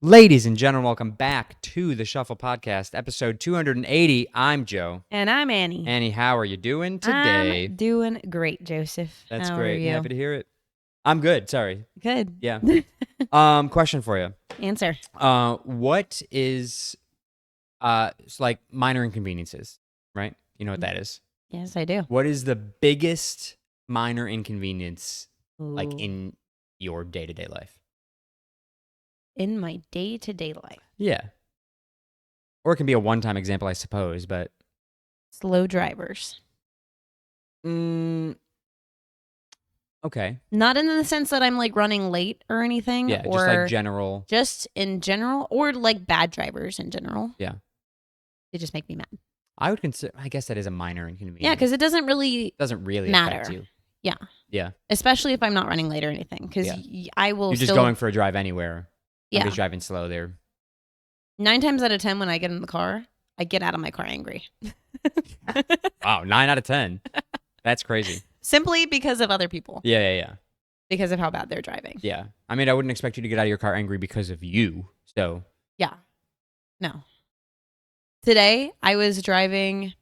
Ladies and gentlemen, welcome back to the Shuffle Podcast, episode 280. I'm Joe. And I'm Annie. Annie, how are you doing today? I'm doing great, Joseph. That's how great. Are you? Happy to hear it. I'm good. Sorry. Good. Yeah. Question for you. Answer. What is it's like minor inconveniences, right? You know what that is? Yes, I do. What is the biggest minor inconvenience like Ooh. in your day-to-day life? In my day-to-day life. Yeah. Or it can be a one-time example, I suppose, but Slow drivers. okay. Not in the sense that I'm like running late or anything. Yeah, or just like general. Just in general, or like bad drivers in general. Yeah. They just make me mad. I would consider, I guess that is a minor inconvenience. Yeah, because it doesn't really matter. Affect you. Yeah. Yeah. Especially if I'm not running late or anything. Because I will You're just going for a drive anywhere. Yeah. Somebody's driving slow there. 9 times out of 10 when I get in the car, I get out of my car angry. Wow, 9 out of 10. That's crazy. Simply because of other people. Yeah. Because of how bad they're driving. Yeah. I mean, I wouldn't expect you to get out of your car angry because of you. So. Yeah. No. Today, I was driving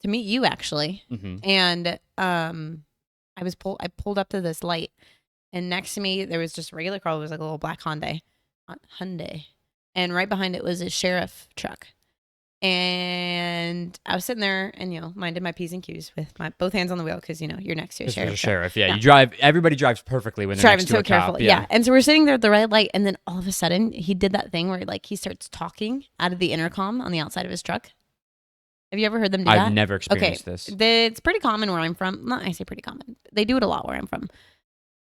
to meet you, actually. Mm-hmm. And I pulled up to this light. And next to me, there was just a regular car. It was like a little black Hyundai. And right behind it was a sheriff truck. And I was sitting there and, minded my P's and Q's with my both hands on the wheel because, you're next to a sheriff. Sheriff, yeah. You drive, everybody drives perfectly when they're driving next to so a cop. carefully. Yeah. And so we're sitting there at the red light. And then all of a sudden, he did that thing where he starts talking out of the intercom on the outside of his truck. Have you ever heard them do that? I've never experienced this. It's pretty common where I'm from. I say pretty common. They do it a lot where I'm from.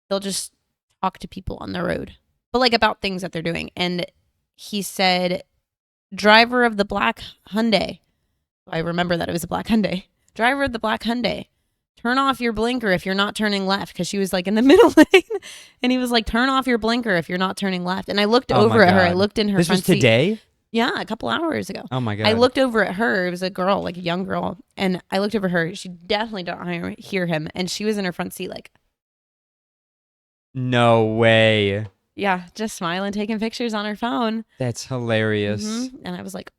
They'll just talk to people on the road, but like about things that they're doing. And he said, driver of the black Hyundai. I remember that it was a black Hyundai. Driver of the black Hyundai. Turn off your blinker if you're not turning left. Because she was like in the middle lane. And he was like, turn off your blinker if you're not turning left. And I looked over at her. I looked in her front seat. This was today? Yeah, a couple hours ago. Oh my God. I looked over at her. It was a girl, like a young girl. And I looked over at her. She definitely don't hear him. And she was in her front seat like. No way. Yeah, just smiling, taking pictures on her phone. That's hilarious. Mm-hmm. And I was like,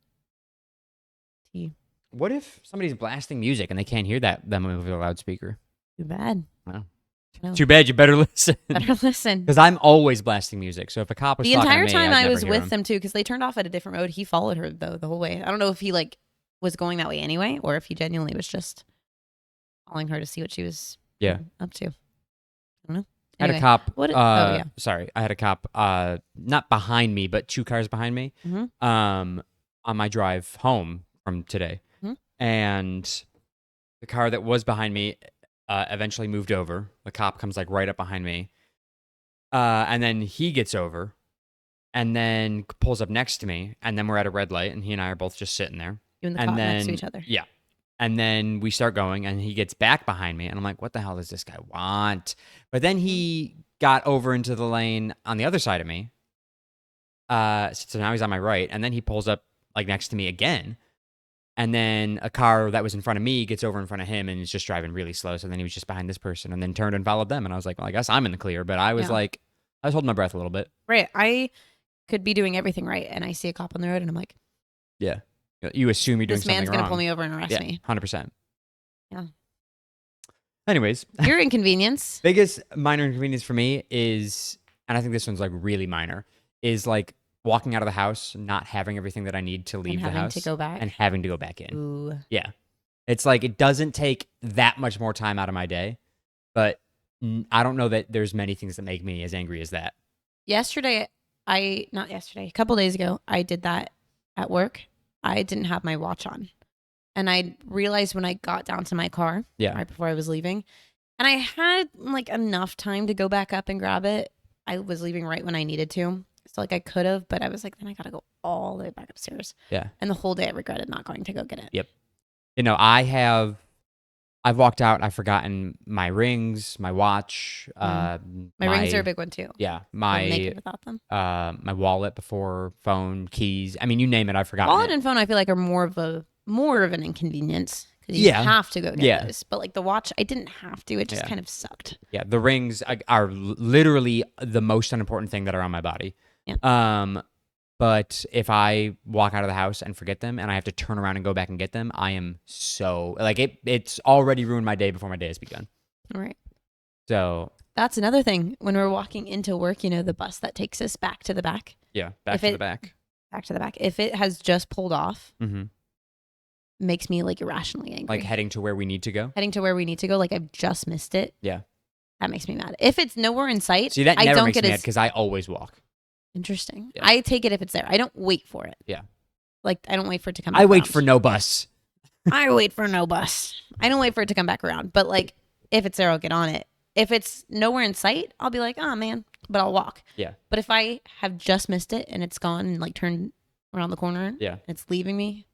what if somebody's blasting music and they can't hear them over the loudspeaker? Too bad. Wow. No. Too bad. You better listen. Better listen. Because I'm always blasting music. So if a cop was the talking entire to me, time I'd I was never with hear them too, because they turned off at a different road. He followed her though the whole way. I don't know if he was going that way anyway, or if he genuinely was just following her to see what she was up to. I don't know. I had a cop. yeah. Sorry, I had a cop. Not behind me, but 2 cars behind me. Mm-hmm. On my drive home from today, and the car that was behind me eventually moved over. The cop comes like right up behind me, and then he gets over, and then pulls up next to me, and then we're at a red light, and he and I are both just sitting there. You and the cop next to each other. Yeah. And then we start going, and he gets back behind me, and I'm like, what the hell does this guy want? But then he got over into the lane on the other side of me. So now he's on my right, and then he pulls up like next to me again. And then a car that was in front of me gets over in front of him and is just driving really slow. So then he was just behind this person and then turned and followed them. And I was like, well, I guess I'm in the clear. But I was I was holding my breath a little bit. Right. I could be doing everything right, and I see a cop on the road, and I'm like, yeah. You assume you're doing something wrong. This man's going to pull me over and arrest me. 100%. Yeah. Anyways. Your inconvenience. Biggest minor inconvenience for me is, and I think this one's like really minor, is like walking out of the house, not having everything that I need to leave the house. And having to go back. And having to go back in. Ooh. Yeah. It's like it doesn't take that much more time out of my day, but I don't know that there's many things that make me as angry as that. A couple days ago, I did that at work. I didn't have my watch on. And I realized when I got down to my car, right before I was leaving, and I had like enough time to go back up and grab it. I was leaving right when I needed to. So like I could have, but I was like, then I got to go all the way back upstairs. Yeah. And the whole day I regretted not going to go get it. Yep. I've walked out. I've forgotten my rings, my watch. My rings are a big one too. Yeah, I'm naked without them. My wallet before, phone, keys. I mean, you name it. I've forgotten. Wallet and phone, I feel like are more of an inconvenience because you have to go get those. But like the watch, I didn't have to. It just kind of sucked. Yeah, the rings are literally the most unimportant thing that are on my body. Yeah. But if I walk out of the house and forget them and I have to turn around and go back and get them, I am so like it's already ruined my day before my day has begun. All right. So That's another thing. When we're walking into work, you know, the bus that takes us back to the back. yeah, back to the back. Back to the back. If it has just pulled off, Mm-hmm. makes me like irrationally angry. Like heading to where we need to go. Heading to where we need to go, like I've just missed it. Yeah. That makes me mad. If it's nowhere in sight, See, that I never don't makes get me mad as because I always walk. interesting. Yeah. I take it if it's there. I don't wait for it. Yeah. Like I don't wait for it to come. I back wait around. for no bus. I wait for no bus. I don't wait for it to come back around. But like, if it's there, I'll get on it. If it's nowhere in sight, I'll be like, oh man, but I'll walk. Yeah. But if I have just missed it and it's gone and like turned around the corner, Yeah. and it's leaving me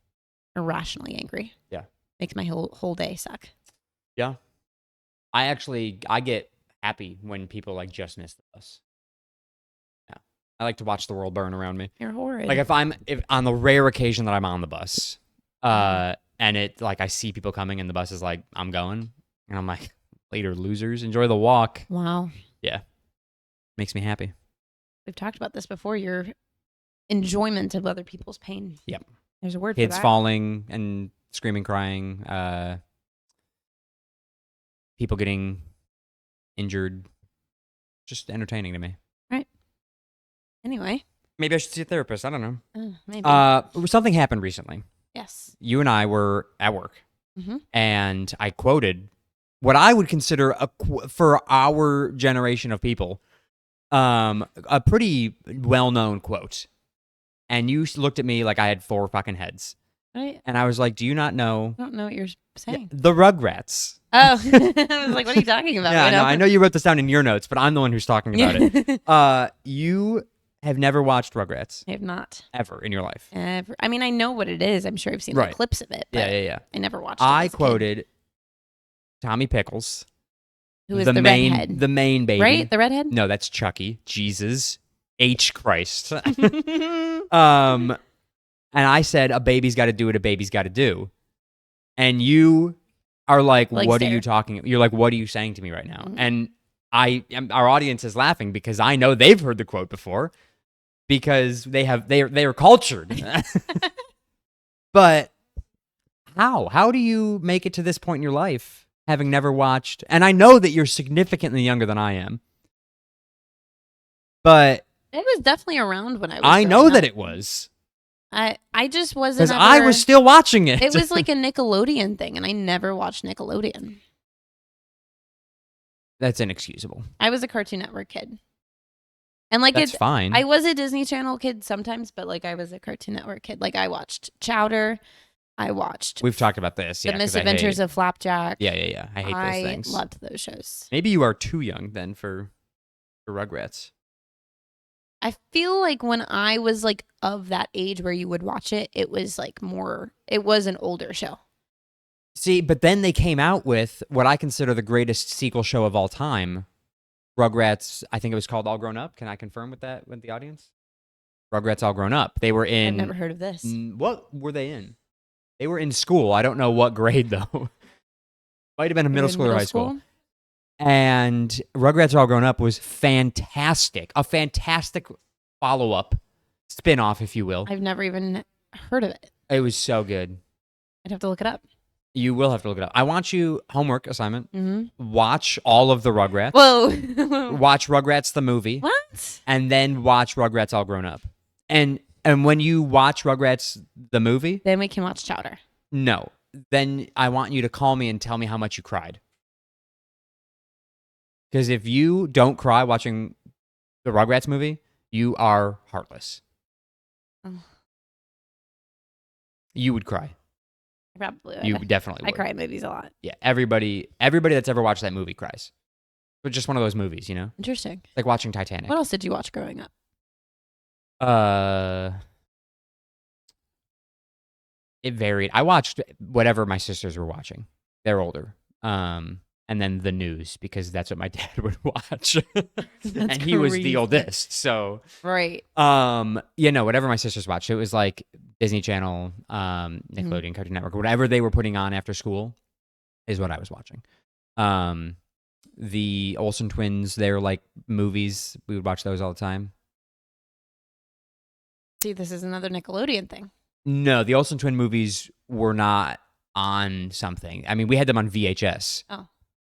irrationally angry. Yeah. Makes my whole day suck. Yeah. I get happy when people like just miss the bus. Yeah. I like to watch the world burn around me. You're horrid. Like if on the rare occasion that I'm on the bus, and it like I see people coming and the bus is like, I'm going, and I'm like, later losers, enjoy the walk. Wow. Yeah. Makes me happy. We've talked about this before. Your enjoyment of other people's pain. Yep. There's a word Kids for that. falling and screaming, crying, people getting injured. Just entertaining to me. Right. Anyway. Maybe I should see a therapist. I don't know. Maybe. Something happened recently. Yes. You and I were at work, Mm-hmm. and I quoted what I would consider for our generation of people, a pretty well-known quote. And you looked at me like I had 4 fucking heads. Right. And I was like, do you not know I don't know what you're saying. the Rugrats? Oh, I was like, what are you talking about? Yeah, You no, I know you wrote this down in your notes, but I'm the one who's talking about it. You have never watched Rugrats I have not. ever in your life. Ever. I mean, I know what it is. I'm sure I've seen Right. like, clips of it. But Yeah. I never watched it. I as a kid. quoted Tommy Pickles, Who is the the main, redhead? the main baby. Right? The redhead? No, that's Chucky. Jesus H Christ. Mm-hmm. And I said, a baby's got to do what a baby's got to do. And you are like, Like what are stare. you talking? You're like, what are you saying to me right now? Mhm. And our audience is laughing because I know they've heard the quote before because they are cultured. But how do you make it to this point in your life having never watched? And I know that you're significantly younger than I am. But It was definitely around when I was. I know growing that up. it was. I just wasn't. Because I was still watching it. It was like a Nickelodeon thing, and I never watched Nickelodeon. That's inexcusable. I was a Cartoon Network kid, and like That's fine. I was a Disney Channel kid sometimes, but like I was a Cartoon Network kid. Like I watched Chowder, I watched We've talked about this. The Yeah, 'cause Misadventures of Flapjack. Yeah. I hate those things. I loved those shows. Maybe you are too young then for Rugrats. I feel like when I was like of that age where you would watch it, it was like more. It was an older show. See, but then they came out with what I consider the greatest sequel show of all time, Rugrats. I think it was called All Grown Up. Can I confirm with that with the audience? Rugrats All Grown Up. They were in. I've never heard of this. What were they in? They were in school. I don't know what grade though. Might have been a They were middle in school or high school. And Rugrats All Grown Up was fantastic. A fantastic follow-up, spin-off, if you will. I've never even heard of it. It was so good. I'd have to look it up. You will have to look it up. I want you, homework assignment, Mm-hmm. watch all of the Rugrats. Whoa. Watch Rugrats the movie. What? And then watch Rugrats All Grown Up. And when you watch Rugrats the movie, Then we can watch Chowder. no. Then I want you to call me and tell me how much you cried. Because if you don't cry watching the Rugrats movie, you are heartless. Oh. You would cry. I probably would. You definitely would. I cry in movies a lot. Yeah, everybody that's ever watched that movie cries. But just one of those movies, you know? Interesting. Like watching Titanic. What else did you watch growing up? It varied. I watched whatever my sisters were watching. They're older. And then the news because that's what my dad would watch. And he was crazy. the oldest. So Right. whatever my sisters watched. It was like Disney Channel, Nickelodeon, Cartoon Network, whatever they were putting on after school is what I was watching. The Olsen twins, they're like movies. We would watch those all the time. See, this is another Nickelodeon thing. No, the Olsen twin movies were not on something. I mean, we had them on VHS. Oh.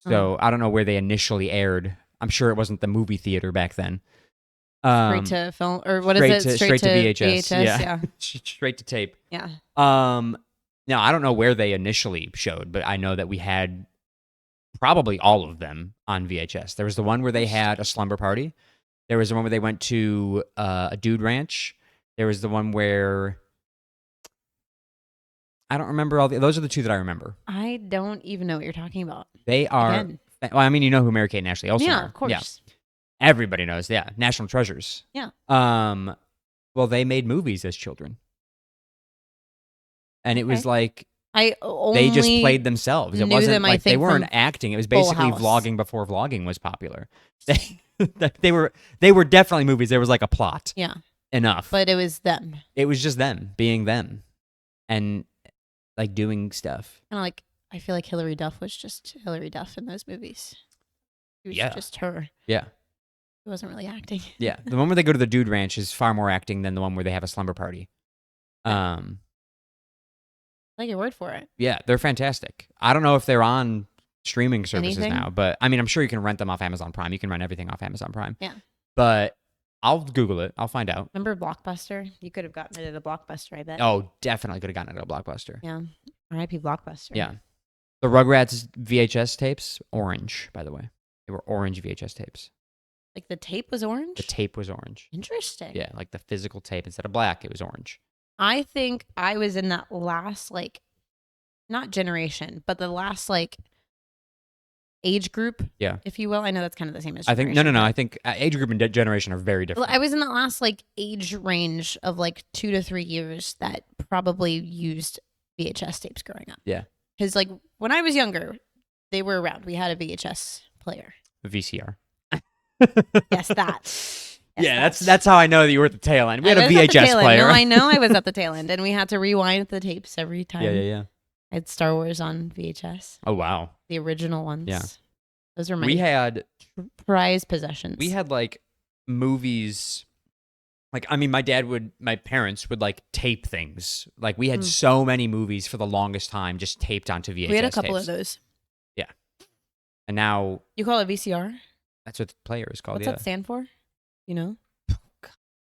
So I don't know where they initially aired. I'm sure it wasn't the movie theater back then. Straight to film, or what is it? Straight to VHS. Yeah. Straight to tape. Yeah. Now I don't know where they initially showed, but I know that we had probably all of them on VHS. There was the one where they had a slumber party. There was the one where they went to a dude ranch. There was the one where I don't remember all the. Those are the two that I remember. I don't even know what you're talking about. They are. Again. Well, I mean, you know who Mary Kate and Ashley Olsen are. Yeah, of course. Yeah. Everybody knows. Yeah, national treasures. Yeah. Well, they made movies as children, and it was like they just played themselves. It wasn't like they weren't acting. It was basically vlogging before vlogging was popular. They were definitely movies. There was like a plot. Yeah. Enough. But it was them. It was just them being them, and like doing stuff. Kind of like I feel like Hilary Duff was just Hilary Duff in those movies. It was just her. Yeah. It wasn't really acting. Yeah. The one where they go to the dude ranch is far more acting than the one where they have a slumber party. Like your word for it. Yeah, they're fantastic. I don't know if they're on streaming services now, but I mean, I'm sure you can rent them off Amazon Prime. You can rent everything off Amazon Prime. Yeah. But I'll Google it. I'll find out. Remember Blockbuster? You could have gotten it at a Blockbuster, I bet. Oh, definitely could have gotten it at a Blockbuster. Yeah. R.I.P. Blockbuster. Yeah. The Rugrats VHS tapes, orange, by the way. They were orange VHS tapes. Like the tape was orange? The tape was orange. Interesting. Yeah, like the physical tape. Instead of black, it was orange. I think I was in that last, like, not generation, but the last, like, age group, if you will. I know that's kind of the same as generation. I think, no. I think age group and generation are very different. I was in that last, like, age range of, like, 2 to 3 years that probably used VHS tapes growing up. Yeah. Because, like, when I was younger, they were around. We had a VHS player. A VCR. Yes, that. Yes, that's how I know that you were at the tail end. We had a VHS player. No, I know I was at the tail end, and we had to rewind the tapes every time. Yeah. I had Star Wars on VHS. Oh, wow. The original ones. Yeah. Those are my prized possessions. We had, like, movies. Like, I mean, my parents would, like, tape things. Like, we had so many movies for the longest time just taped onto VHS. We had a couple of those. Yeah. And now. You call it VCR? That's what the player is called. What's that stand for? You know?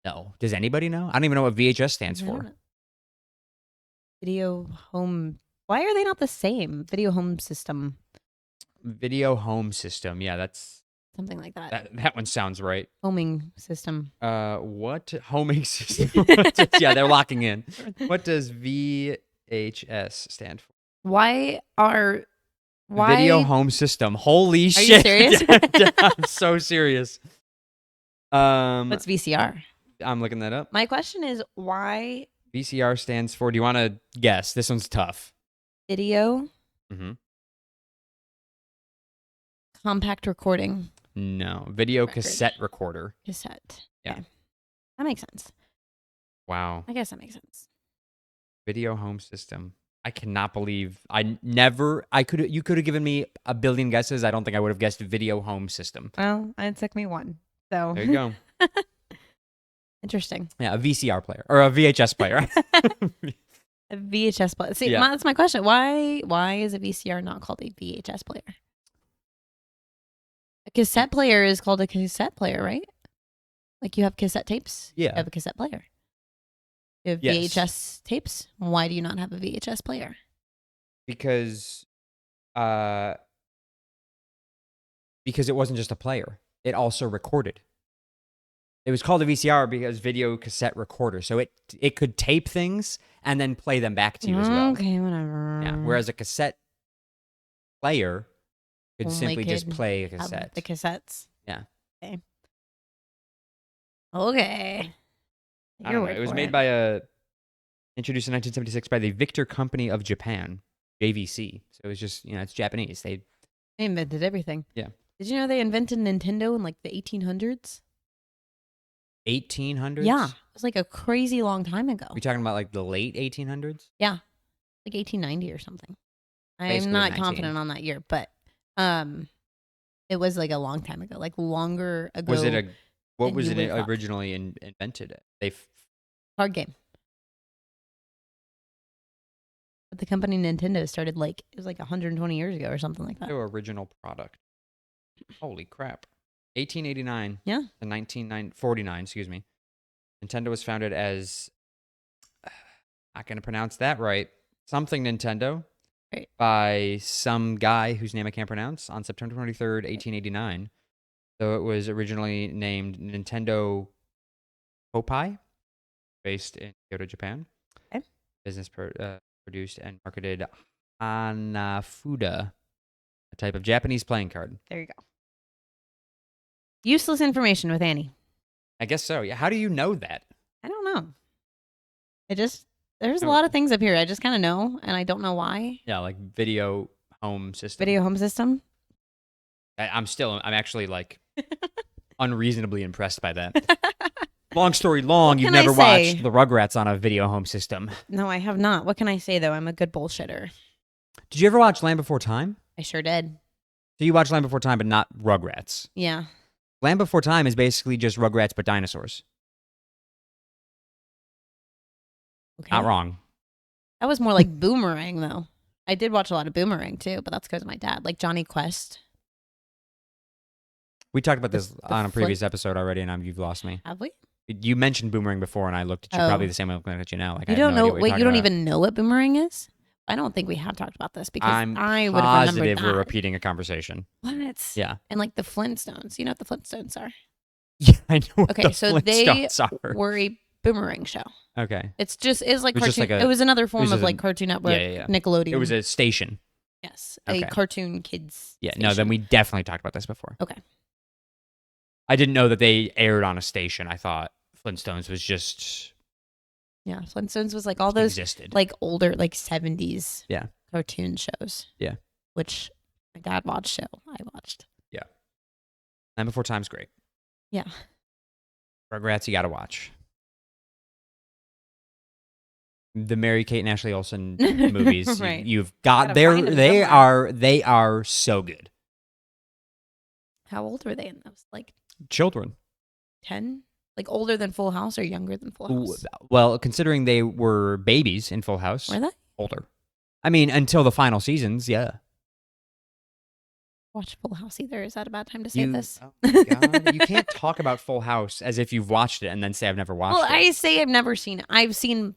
No. Does anybody know? I don't even know what VHS stands for. Video home. Why are they not the same? Video home system. Video home system. Yeah, that's something like that. That one sounds right. Homing system. What homing system? Yeah, they're locking in. What does VHS stand for? Why? Video home system. Holy shit! Are you serious? I'm so serious. What's VCR? I'm looking that up. My question is why. VCR stands for. Do you want to guess? This one's tough. Video. Mm-hmm. Compact recording. No. Video cassette recorder. Cassette. Yeah. Okay. That makes sense. Wow. I guess that makes sense. Video home system. I cannot believe you could have given me a billion guesses. I don't think I would have guessed video home system. Well, it took me one. So there you go. Interesting. Yeah, a VCR player or a VHS player. A VHS player. See, yeah. That's my question. Why is a VCR not called a VHS player? A cassette player is called a cassette player, right? Like you have cassette tapes? Yeah. You have a cassette player. You have yes. VHS tapes? Why do you not have a VHS player? Because it wasn't just a player. It also recorded. It was called a VCR because video cassette recorder. So it could tape things and then play them back to you as well. Okay, whatever. Yeah. Whereas a cassette player could simply just play a cassette. The cassettes. Yeah. Okay. I don't know. It was made introduced in 1976 by the Victor Company of Japan, JVC. So it was just, it's Japanese. They invented everything. Yeah. Did you know they invented Nintendo in like the 1800s? 1800s? Yeah. It was like a crazy long time ago. We talking about like the late 1800s? Yeah. Like 1890 or something. Basically I'm not confident on that year, but it was like a long time ago, like longer ago. What was it originally invented? Card game. But the company Nintendo started it was 120 years ago or something like that. Their original product. Holy crap. 1889 Yeah. to 1949, excuse me. Nintendo was founded as, not going to pronounce that right, something Nintendo. Right. By some guy whose name I can't pronounce on September 23rd, 1889. So it was originally named Nintendo Popeye, based in Kyoto, Japan. Okay. Business produced and marketed Hanafuda, a type of Japanese playing card. There you go. Useless information with Annie. I guess so. Yeah. How do you know that? I don't know. There's a lot of things up here. I just kind of know, and I don't know why. Yeah, like video home system. Video home system. I'm actually unreasonably impressed by that. Long story long, you've never watched the Rugrats on a video home system. No, I have not. What can I say, though? I'm a good bullshitter. Did you ever watch Land Before Time? I sure did. So you watched Land Before Time, but not Rugrats. Yeah. Land Before Time is basically just Rugrats, but dinosaurs. Okay. Not wrong. That was more like Boomerang, though. I did watch a lot of Boomerang, too, but that's because of my dad. Like Johnny Quest. We talked about this on a previous episode already, and you've lost me. Have we? You mentioned Boomerang before, and I looked at you probably the same way I'm looking at you now. You don't know? Wait, you don't even know what Boomerang is? I don't think we have talked about this because I'm I would have remembered that. we're repeating a conversation. What? Yeah. And like the Flintstones. You know what the Flintstones are? Yeah, I know what Okay, the so Flintstones are. were a Boomerang show. Okay. It's like It was just cartoon. like it was another form of a- like Cartoon Network, yeah. Nickelodeon. It was a station. yes, Okay. a cartoon kids. Yeah, station. no, then we definitely talked about this before. Okay. I didn't know that they aired on a station. I thought Flintstones was just Yeah, Flintstones was like all those existed. like older like 70s Yeah. cartoon shows. Yeah. Which my dad watched, so I watched. Yeah. Land Before Time's great. Yeah. Rugrats, you got to watch. The Mary Kate and Ashley Olsen movies, Right. you've got Gotta there. find 'em They somewhere. are so good. How old were they in those? Like Children. 10? Like older than Full House or younger than Full Ooh, House? well, considering they were babies in Full House, Were they? older. I mean, until the final seasons, yeah. Watch Full House either. Is that a bad time to say this? Oh my God. You can't talk about Full House as if you've watched it and then say I've never watched Well, it. I say I've never seen it. I've seen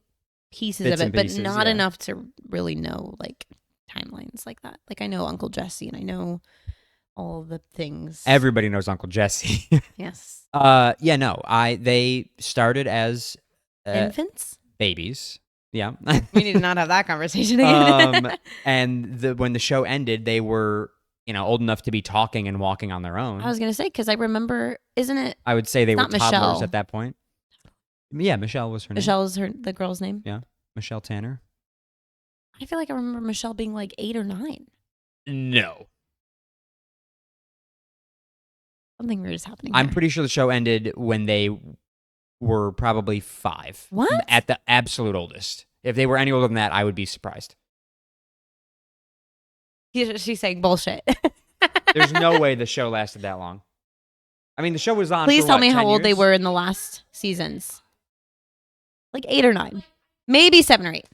pieces Bits of it, and but pieces, not yeah. enough to really know like timelines like that. Like I know Uncle Jesse and I know all the things. Everybody knows Uncle Jesse. Yes. Yeah, no. They started as Infants? babies. Yeah. We need to not have that conversation again. And when the show ended, they were, old enough to be talking and walking on their own. I was gonna say because I remember, isn't it? I would say they were not toddlers Michelle. at that point. Yeah, Michelle was her name. Michelle is the girl's name. Yeah, Michelle Tanner. I feel like I remember Michelle being like 8 or 9. No. Something weird is happening. I'm here. pretty sure the show ended when they were probably 5. What? At the absolute oldest. If they were any older than that, I would be surprised. She's saying bullshit. There's no way the show lasted that long. I mean, the show was on. Please for tell what, me how 10 old they years? were in the last seasons. Like 8 or 9. Maybe 7 or 8.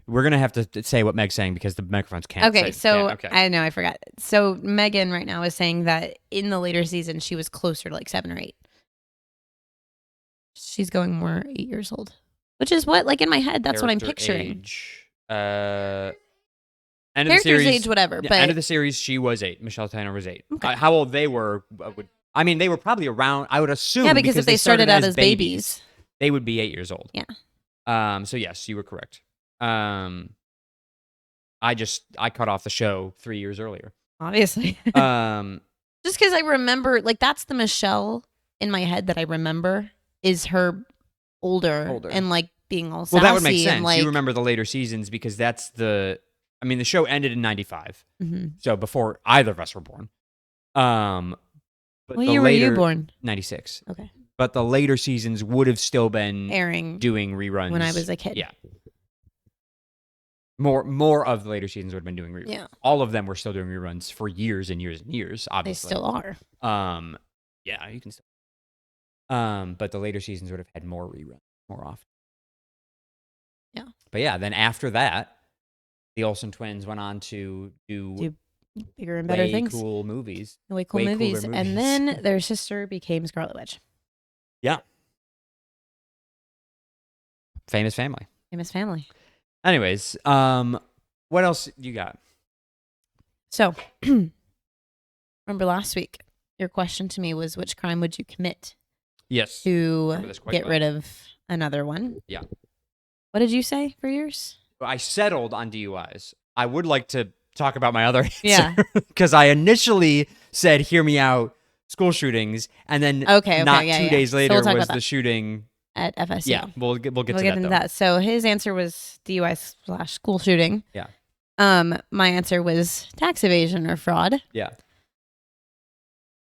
We're gonna have to say what Meg's saying because the microphones can't. Okay, so okay. I know I forgot. So Megan right now is saying that in the later season she was closer to like 7 or 8. She's going more 8 years old, which is what like in my head that's what I'm Character picturing. Age, end of the Character's series, age, whatever. yeah, But end of the series, she was 8. Michelle Tanner was 8. Okay. How old they were? They were probably around. I would assume. yeah, because if they started out as babies, they would be 8 years old. Yeah. So yes, you were correct. I cut off the show 3 years earlier. obviously. Just because I remember, like that's the Michelle in my head that I remember is her older. And like being all sassy. Well, that would make sense. And, like, You remember the later seasons because that's the show ended in 95. Mhm. So before either of us were born. But What the year were you later- born? 96. Okay. But the later seasons would have still been Airing doing reruns when I was a kid. Yeah. More of the later seasons would have been doing reruns. Yeah. All of them were still doing reruns for years and years and years, They obviously. still are. Yeah, you can still. But the later seasons would have had more reruns more often. Yeah. But yeah, then after that, the Olsen twins went on to do bigger and better way things. cool movies. Way cool Way movies. cooler And movies. then their sister became Scarlet Witch. Yeah. Famous family. Famous family. Anyways, what else you got? So, remember last week, your question to me was, which crime would you commit Yes. to Remember this quite get well. rid of another one? Yeah. What did you say for yours? I settled on DUIs. I would like to talk about my other answer. Yeah. Because I initially said, hear me out, school shootings. And then not 2 days later we'll was the shooting at FSU. Yeah, we'll get to that, into though. that. So his answer was DUI/school shooting. Yeah. My answer was tax evasion or fraud. Yeah.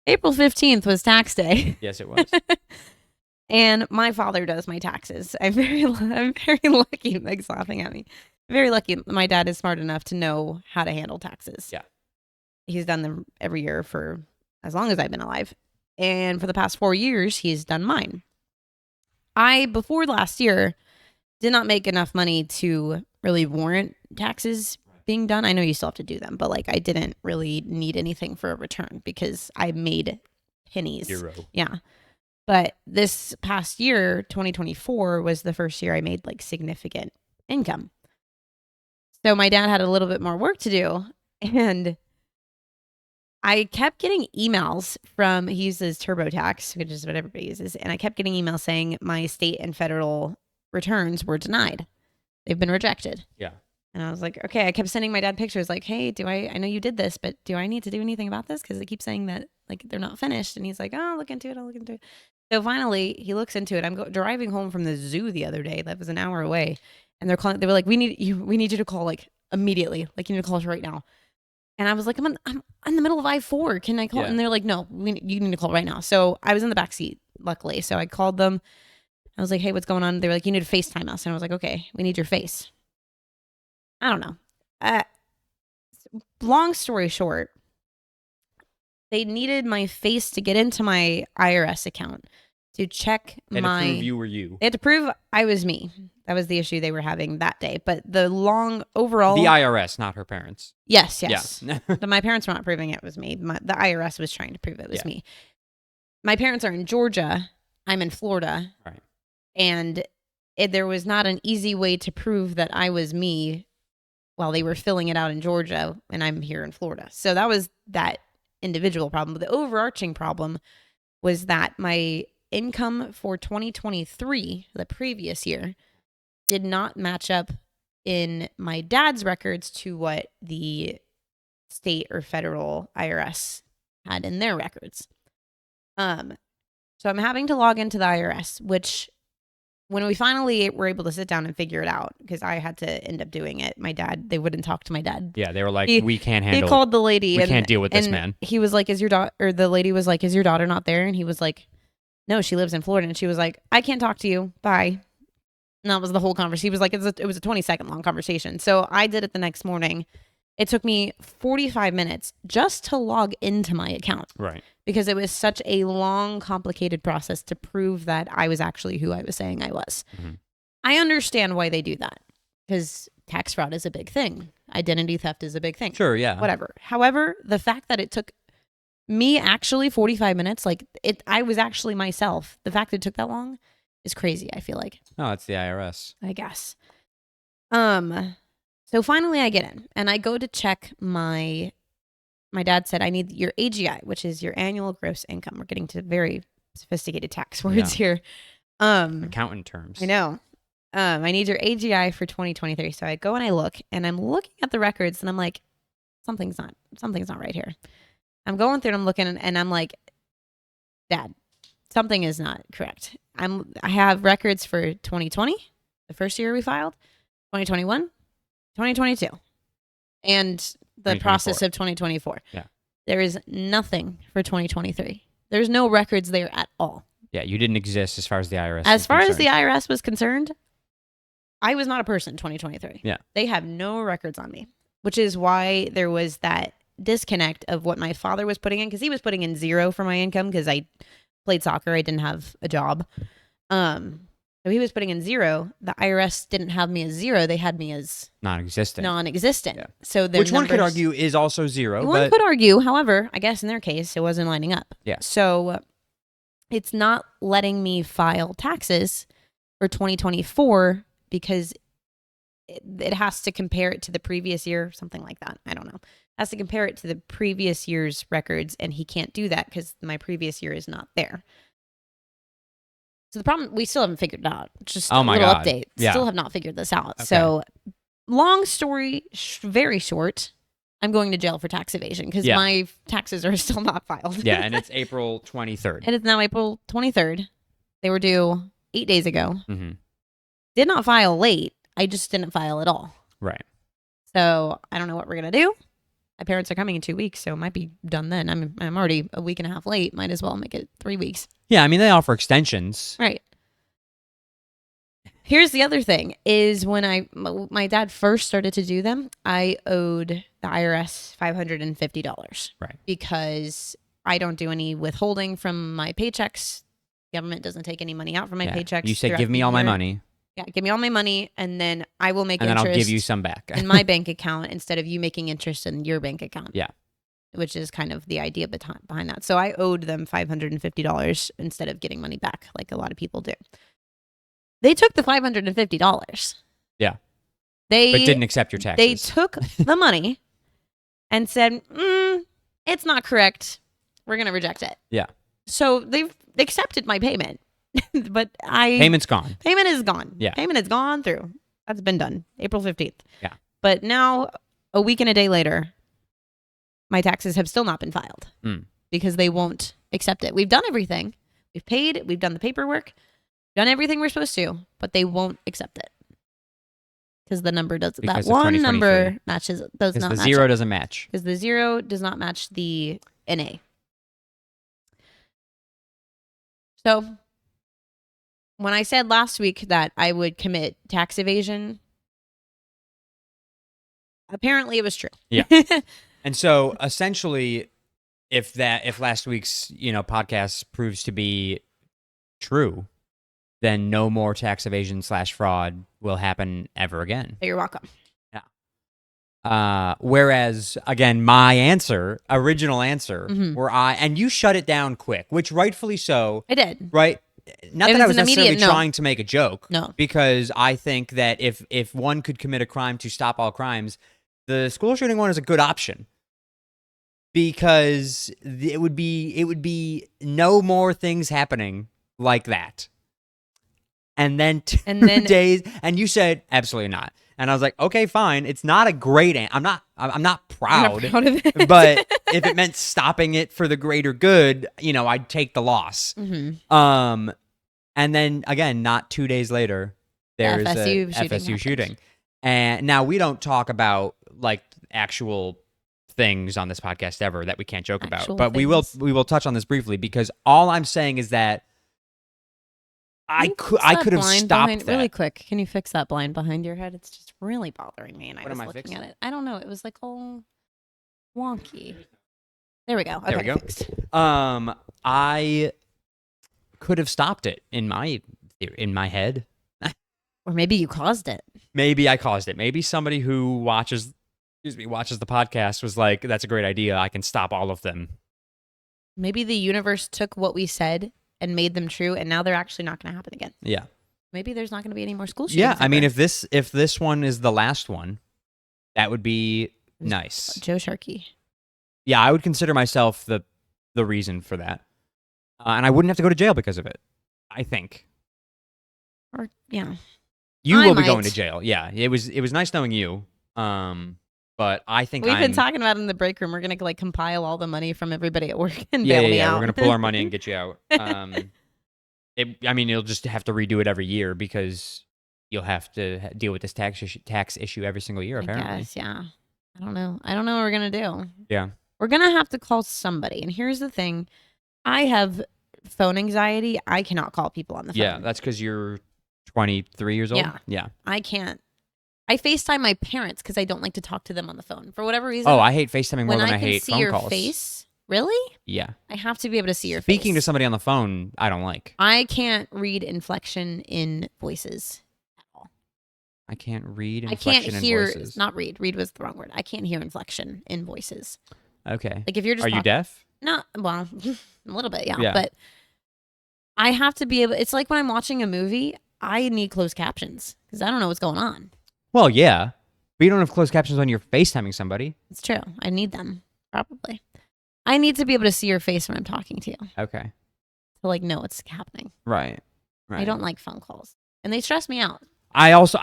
April 15th was tax day. Yes, it was. And my father does my taxes. I'm very lucky. Meg's laughing at me. Very lucky. My dad is smart enough to know how to handle taxes. Yeah. He's done them every year for as long as I've been alive. And for the past 4 years, he's done mine. Before last year, did not make enough money to really warrant taxes being done. I know you still have to do them, but like I didn't really need anything for a return because I made pennies. 0. Yeah. But this past year, 2024, was the first year I made like significant income. So my dad had a little bit more work to do. And I kept getting emails from, he uses TurboTax, which is what everybody uses. And I kept getting emails saying my state and federal returns were denied. They've been rejected. Yeah. And I was like, okay, I kept sending my dad pictures like, hey, I know you did this, but do I need to do anything about this? Because they keep saying that like they're not finished. And he's like, oh, I'll look into it. So finally he looks into it. I'm driving home from the zoo the other day. That was an hour away. And they were like, we need you to call like immediately. Like you need to call us right now. And I was like, I'm in the middle of I-4. Can I call? Yeah. And they're like, no, you need to call right now. So I was in the back seat, luckily. So I called them. I was like, hey, what's going on? They were like, you need to FaceTime us. And I was like, okay, we need your face. I don't know. Long story short, they needed my face to get into my IRS account to check And to prove you were you. They had to prove I was me. That was the issue they were having that day. But the long overall... The IRS, not her parents. Yes. Yeah. My parents were not proving it was me. The IRS was trying to prove it was Yeah. me. My parents are in Georgia. I'm in Florida. Right. And there was not an easy way to prove that I was me while they were filling it out in Georgia and I'm here in Florida. So that was that individual problem. But the overarching problem was that my income for 2023, the previous year, did not match up in my dad's records to what the state or federal IRS had in their records. So I'm having to log into the IRS, which when we finally were able to sit down and figure it out, because I had to end up doing it, they wouldn't talk to my dad. Yeah, they were like, we can't handle He called the lady. We can't deal with this, and man. He was like, is your daughter, or the lady was like, is your daughter not there? And he was like, no, she lives in Florida. And she was like, I can't talk to you. Bye. And that was the whole conversation. He was like, it was a 20-second long conversation. So I did it the next morning. It took me 45 minutes just to log into my account. Right. Because it was such a long, complicated process to prove that I was actually who I was saying I was. Mm-hmm. I understand why they do that. Because tax fraud is a big thing. Identity theft is a big thing. Sure, yeah. Whatever. However, the fact that it took me actually 45 minutes, I was actually myself. The fact that it took that long is crazy, I feel like. No, it's the IRS. I guess. So finally I get in and I go to check my dad said, I need your AGI, which is your annual gross income. We're getting to very sophisticated tax words here. Accountant terms. I know. I need your AGI for 2023. So I go and I look and I'm looking at the records and I'm like, something's not right here. I'm going through and I'm looking and I'm like, Dad, something is not correct. I have records for 2020, the first year we filed, 2021, 2022, and the process of 2024. Yeah. There is nothing for 2023. There's no records there at all. Yeah, you didn't exist as far as the IRS As far as the IRS was concerned, I was not a person in 2023. Yeah. They have no records on me, which is why there was that disconnect of what my father was putting in, because he was putting in 0 for my income because I played soccer. I didn't have a job. So he was putting in 0. The IRS didn't have me as 0. They had me as non-existent. Yeah. So which one could argue is also 0. One but could argue, however, I guess in their case, it wasn't lining up. Yeah. So it's not letting me file taxes for 2024 because it has to compare it to the previous year, something like that. I don't know. It has to compare it to the previous year's records, and he can't do that because my previous year is not there. So the problem, we still haven't figured it out. Just a little update. Yeah. Still have not figured this out. Okay. So long story, very short, I'm going to jail for tax evasion because my taxes are still not filed. Yeah, and it's April 23rd. And it's now April 23rd. They were due 8 days ago. Mm-hmm. Did not file late. I just didn't file at all. Right. So I don't know what we're going to do. My parents are coming in 2 weeks, so it might be done then. I'm already a week and a half late. Might as well make it 3 weeks. Yeah, I mean, they offer extensions. Right. Here's the other thing is when my dad first started to do them, I owed the IRS $550. Right. Because I don't do any withholding from my paychecks. Government doesn't take any money out from my paychecks. You say, throughout give me the all my year. money. Yeah, give me all my money, and then I will make And then interest I'll give you some back. in my bank account instead of you making interest in your bank account. Yeah. Which is kind of the idea behind that. So I owed them $550 instead of getting money back, like a lot of people do. They took the $550. Yeah. But didn't accept your taxes. They took the money and said, it's not correct. We're going to reject it. Yeah. So they've accepted my payment. But Payment's gone. Payment is gone. Yeah. Payment is gone through. That's been done. April 15th. Yeah. But now, a week and a day later, my taxes have still not been filed because they won't accept it. We've done everything. We've paid. We've done the paperwork. Done everything we're supposed to, but they won't accept it. Because the number does that one number matches does not the match. 0 doesn't match. Because the 0 does not match the NA. So when I said last week that I would commit tax evasion, apparently it was true. Yeah. And so essentially, if last week's podcast proves to be true, then no more tax evasion / fraud will happen ever again. You're welcome. Yeah. Whereas again, my original answer, and you shut it down quick, which rightfully so. I did. Right. Not It that I was was an necessarily immediate no. trying to make a joke. No. Because I think that if one could commit a crime to stop all crimes, the school shooting one is a good option. Because it would be no more things happening like that. And then 2 days, and you said absolutely not. And I was like, okay, fine. It's not a great I'm not proud. I'm not proud of it. But if it meant stopping it for the greater good, I'd take the loss. Mm-hmm. And then again, not 2 days later, there's a FSU shooting. And now we don't talk about like actual things on this podcast ever that we can't joke about. But we will touch on this briefly because all I'm saying is that I could have stopped that. Really quick. Can you fix that blind behind your head? It's just really bothering me. And I was looking at it. I don't know. It was like all wonky. There we go. Okay, there we go. Fixed. I could have stopped it in my head. Or maybe you caused it. Maybe I caused it. Maybe somebody who watches the podcast was like, that's a great idea. I can stop all of them. Maybe the universe took what we said and made them true, and now they're actually not going to happen again. Yeah. Maybe there's not going to be any more school shootings. Yeah, I mean, if this one is the last one, that would be nice. Joe Sharkey. Yeah, I would consider myself the reason for that, and I wouldn't have to go to jail because of it. I think. Or yeah. You will be going to jail. Yeah, it was nice knowing you. But I think we've been talking about in the break room. We're gonna like compile all the money from everybody at work and bail me out. We're gonna pull our money and get you out. You'll just have to redo it every year because you'll have to deal with this tax issue every single year. Apparently, I guess, yeah. I don't know what we're gonna do. Yeah, we're gonna have to call somebody. And here's the thing: I have phone anxiety. I cannot call people on the phone. Yeah, that's because you're 23 years old? Yeah. Yeah. I can't. I FaceTime my parents because I don't like to talk to them on the phone for whatever reason. Oh, I hate FaceTiming more when than I I can hate see phone your calls. face, really? Yeah. I have to be able to see your face. Speaking to somebody on the phone, I don't like. I can't read inflection in voices at all. I can't read I can't inflection in hear. voices. Not read. Read was the wrong word. I can't hear inflection in voices. Okay. Like if you're just Are you deaf? No, well, a little bit, yeah. Yeah. But I have to be able. It's like when I'm watching a movie, I need closed captions because I don't know what's going on. Well, yeah. But you don't have closed captions when you're FaceTiming somebody. It's true. I need them probably. I need to be able to see your face when I'm talking to you Okay. to like know what's happening. Right. I don't like phone calls, and they stress me out. They also.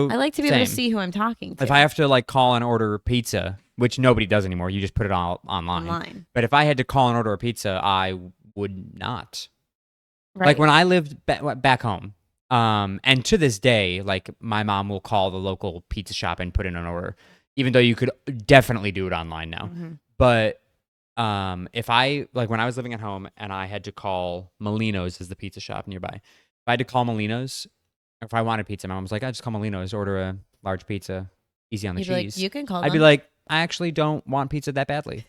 I like to be able to same. see who I'm talking to. If I have to like call and order pizza, which nobody does anymore, you just put it all online. But if I had to call and order a pizza, I would not. Right. Like when I lived back home, and to this day, like my mom will call the local pizza shop and put in an order, even though you could definitely do it online now. Mm-hmm. But if I like when I was living at home and I had to call Molino's is the pizza shop nearby. If I had to call Molino's, if I wanted pizza, my mom was like, "I just call Molino's, order a large pizza, easy on the You'd be cheese." like, you can call I'd them. be like, "I actually don't want pizza that badly.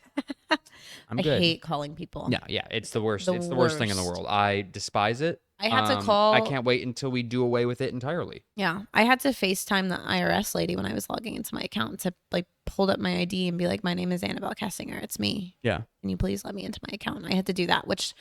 I'm I good." hate calling people. Yeah, it's the worst. The It's the worst thing in the worst. world. I despise it. I had to call. I can't wait until we do away with it entirely. Yeah, I had to FaceTime the IRS lady when I was logging into my account to like hold up my ID and be like, "My name is Annabelle Kessinger. It's me. Yeah. Can you please let me into my account?" And I had to do that, which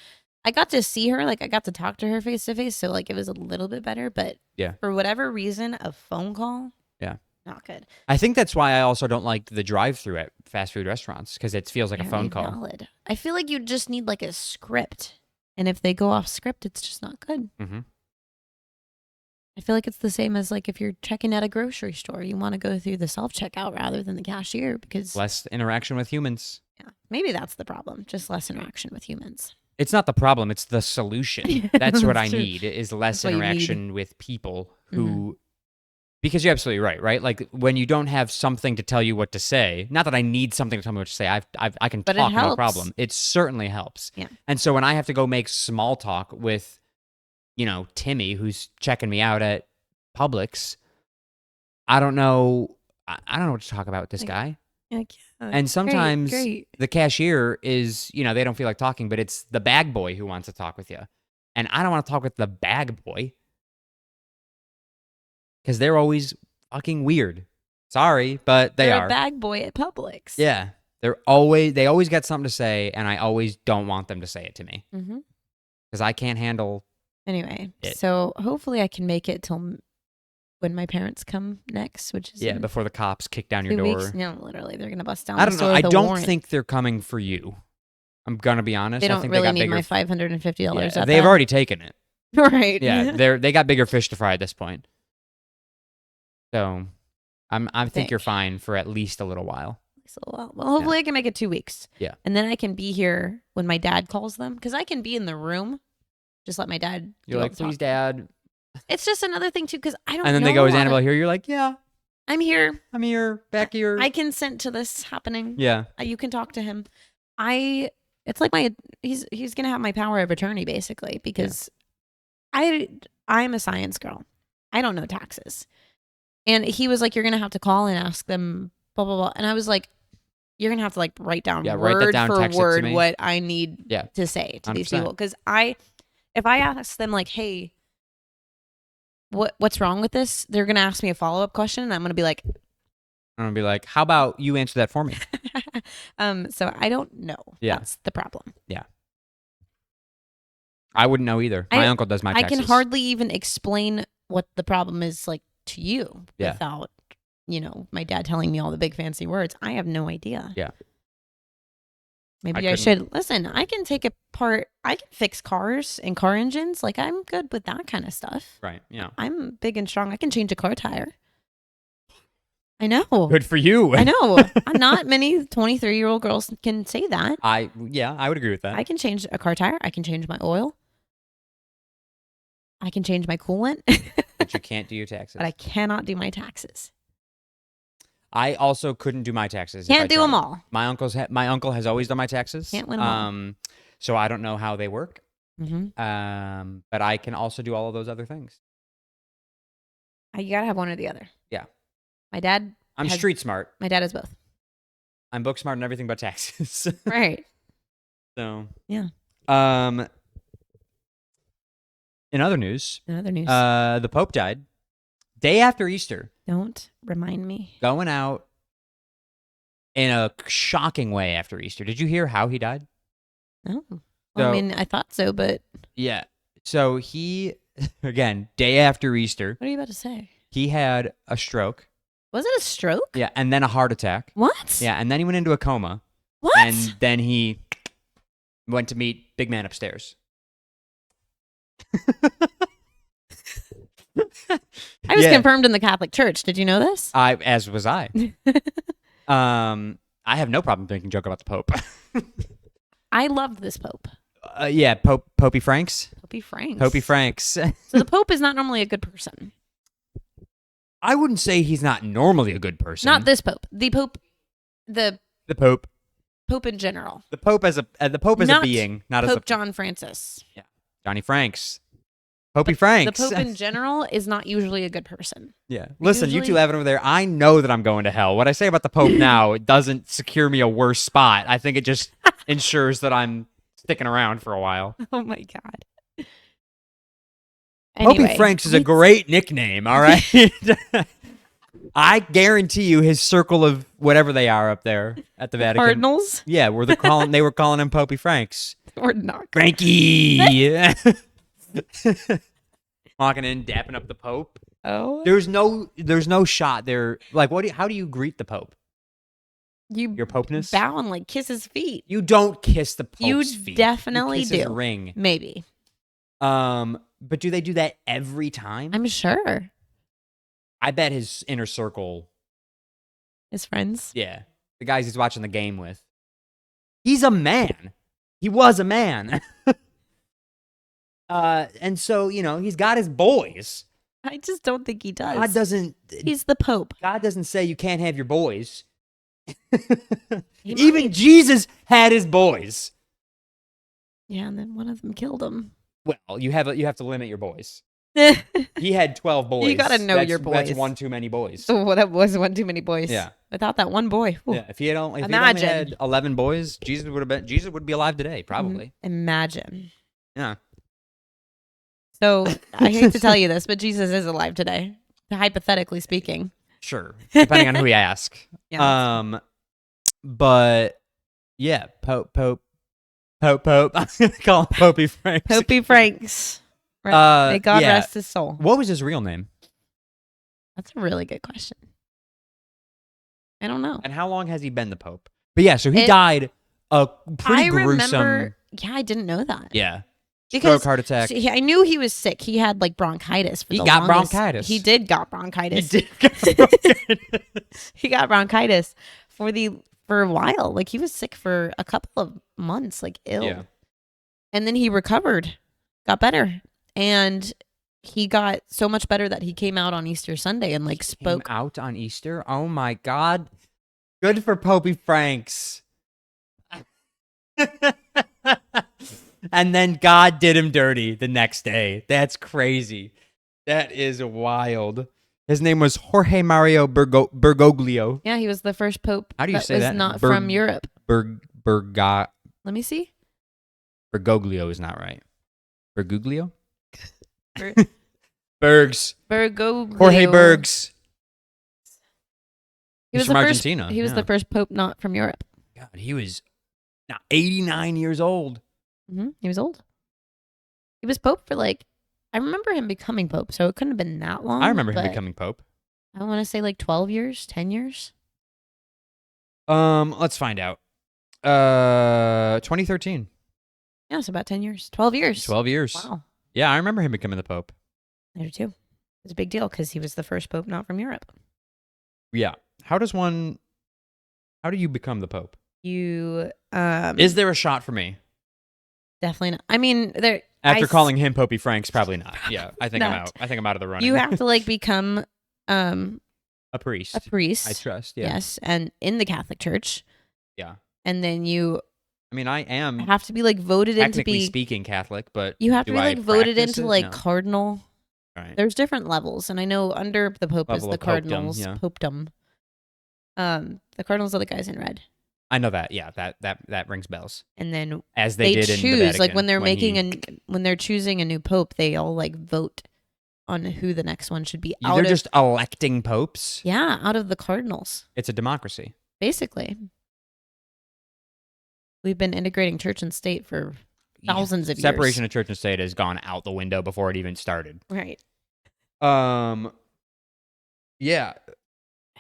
I got to see her. Like I got to talk to her face to face, so like it was a little bit better. But Yeah. for whatever reason, a phone call, Yeah. not good. I think that's why I also don't like the drive-through at fast food restaurants because it feels like a phone Very call. valid. I feel like you just need like a script, and if they go off script, it's just not good. Mm-hmm. I feel like it's the same as like if you're checking at a grocery store, you want to go through the self checkout rather than the cashier because Less interaction with humans. yeah, maybe that's the problem. Just less interaction with humans. It's not the problem. It's the solution. That's what I True. need is less That's what you interaction with people who, because you're absolutely right, right? Like when you don't have something to tell you what to say, not that I need something to tell me what to say. I can But it talk, no helps. problem. It certainly helps. Yeah. And so when I have to go make small talk with, Timmy, who's checking me out at Publix, I don't know. I don't know what to talk about with this guy. Like, yeah, And sometimes great. the cashier is, they don't feel like talking, but it's the bag boy who wants to talk with you. And I don't want to talk with the bag boy because they're always fucking weird. Sorry, but they You're are. a bag boy at Publix. Yeah. They always got something to say, and I always don't want them to say it to me Mm-hmm. because I can't handle Anyway, it. so hopefully I can make it till when my parents come next, which is in before the cops kick down your 2 door. weeks. No, literally, they're gonna bust down. I the don't know. store I with a don't warrant. think they're coming for you. I'm gonna be honest. They I don't think really they got need bigger my $550. Yeah, at they've that. already taken it. Right. Yeah, they got bigger fish to fry at this point. So, I think you're fine for at least a little while. So, well, hopefully I can make it 2 weeks. Yeah. And then I can be here when my dad calls them because I can be in the room. Just let my dad. You're like, please, Dad. It's just another thing too because I don't. And then know they go, a is lot Annabelle of- here? You're like, yeah, I'm here. I'm here, back here. I consent to this happening. Yeah. You can talk to him. It's like he's gonna have my power of attorney basically because I'm a science girl. I don't know taxes, and he was like, you're gonna have to call and ask them blah blah blah, and I was like, you're gonna have to like write down write that down, for text it to word me. what I need Yeah. to say to these 100%. people because if I ask them like, hey, what's wrong with this, they're gonna ask me a follow-up question and I'm gonna be like, I'm gonna be like, how about you answer that for me? so I don't know. Yeah. That's the problem. I wouldn't know either. My uncle does my I taxes. can hardly even explain what the problem is like to you Yeah. without, my dad telling me all the big fancy words. I have no idea. Yeah. Maybe I I should listen. I can take apart. I can fix cars and car engines. Like I'm good with that kind of stuff. Right. Yeah. I'm big and strong. I can change a car tire. I know. Good for you. I know. Not many 23-year-old girls can say that. I would agree with that. I can change a car tire. I can change my oil. I can change my coolant. But you can't do your taxes. But I cannot do my taxes. I also couldn't do my taxes. if I Can't do tried. them all. My uncle has always done my taxes. Can't win 'em all. So I don't know how they work. Mm-hmm. But I can also do all of those other things. You gotta have one or the other. Yeah. My dad. I'm street smart. My dad is both. I'm book smart and everything but taxes. Right. So. Yeah. In other news. The The Pope died day after Easter. Don't remind me. Going out in a shocking way after Easter. Did you hear how he died? Oh. Well, I mean, I thought so, but. Yeah. So he, again, day after Easter. What are you about to say? He had a stroke. Was it a stroke? Yeah, and then a heart attack. What? Yeah, and then he went into a coma. What? And then he went to meet big man upstairs. I was confirmed in the Catholic Church. Did you know this? As was I. I have no problem making a joke about the Pope. I loved this Pope. Yeah, Popey Franks. Popey Franks. Popey Franks. So the Pope is not normally a good person. I wouldn't say he's not normally a good person. Not this Pope. The Pope. The Pope. Pope in general. The Pope as a being, not Pope as a John Francis. Yeah, Johnny Franks. Popey Franks. The Pope in general is not usually a good person. Yeah. Listen, you two laughing over there. I know that I'm going to hell. What I say about the Pope now, it doesn't secure me a worse spot. I think it just ensures that sticking around for a while. Oh my God. Popey Franks is a great nickname, all right? I guarantee you his circle of whatever they are up there at the Vatican. Cardinals? Yeah, they were calling him Popey Franks. Or not. Frankie! Walking in, dapping up the Pope. Oh. There's no shot there. Like, how do you greet the Pope? Your Popeness? Bow and kiss his feet. You don't kiss the Pope's feet. You definitely kiss do. His ring. Maybe. But do they do that every time? I'm sure. I bet his inner circle. His friends? Yeah. The guys he's watching the game with. He's a man. He was a man. And so, he's got his boys. I just don't think he does. God doesn't. He's the Pope. God doesn't say you can't have your boys. Even Jesus had his boys. Yeah, and then one of them killed him. Well, you have to limit your boys. He had 12 boys. You gotta know your boys. That's one too many boys. Oh, that was one too many boys. Yeah. Without that one boy. Ooh. Yeah. If he only had 11 boys, Jesus would be alive today, probably. Imagine. Yeah. So I hate to tell you this, but Jesus is alive today, hypothetically speaking. Sure, depending on who you ask. Yeah. But yeah, Pope. I'm gonna call him Popey Franks. Popey Franks. May God rest his soul. What was his real name? That's a really good question. I don't know. And how long has he been the Pope? But yeah, so he died a pretty gruesome. Yeah, I didn't know that. Yeah. Because stroke, heart attack. I knew he was sick. He had bronchitis. He got bronchitis. He did got bronchitis. He got bronchitis for a while. He was sick for a couple of months, ill. Yeah. And then he recovered, got better, and he got so much better that he came out on Easter Sunday and spoke. Came out on Easter? Oh my God! Good for Popey Franks. And then God did him dirty the next day. That's crazy. That is wild. His name was Jorge Mario Bergoglio. Yeah, he was the first pope. How do you say that? Not from Europe. Let me see. Bergoglio is not right. Bergoglio? Bergs. Bergoglio. Jorge Bergs. He was from Argentina. He was the first pope not from Europe. God, he was now 89 years old. Mm-hmm. He was old. He was pope for I remember him becoming pope, so it couldn't have been that long. I remember him becoming pope. I want to say 12 years, 10 years. Let's find out. 2013. Yeah, it's about 10 years. 12 years. 12 years. Wow. Yeah, I remember him becoming the pope. I do too. It's a big deal because he was the first pope not from Europe. Yeah. How do you become the pope? Is there a shot for me? Definitely not. I mean, after calling him Popey Franks, probably not. Yeah, I think I'm out. I think I'm out of the running. You have to become a priest. A priest. I trust. Yeah. Yes, and in the Catholic Church. Yeah. And then I am have to be voted in to be technically speaking Catholic, but you have to be voted into No. cardinal. Right. There's different levels, and I know under the Pope is Level the of popedom, Cardinals. yeah. Popedom. The Cardinals are the guys in red, I know that. Yeah, that rings bells. and then As they did in the choose like Vatican when they're he- when they're choosing a new pope, they all like vote on who the next one should be. They're just electing popes. Yeah, out of the cardinals, It's a democracy. basically. We've been integrating church and state for thousands of years. Separation of church and state has gone out the window before it even started. Right. Yeah.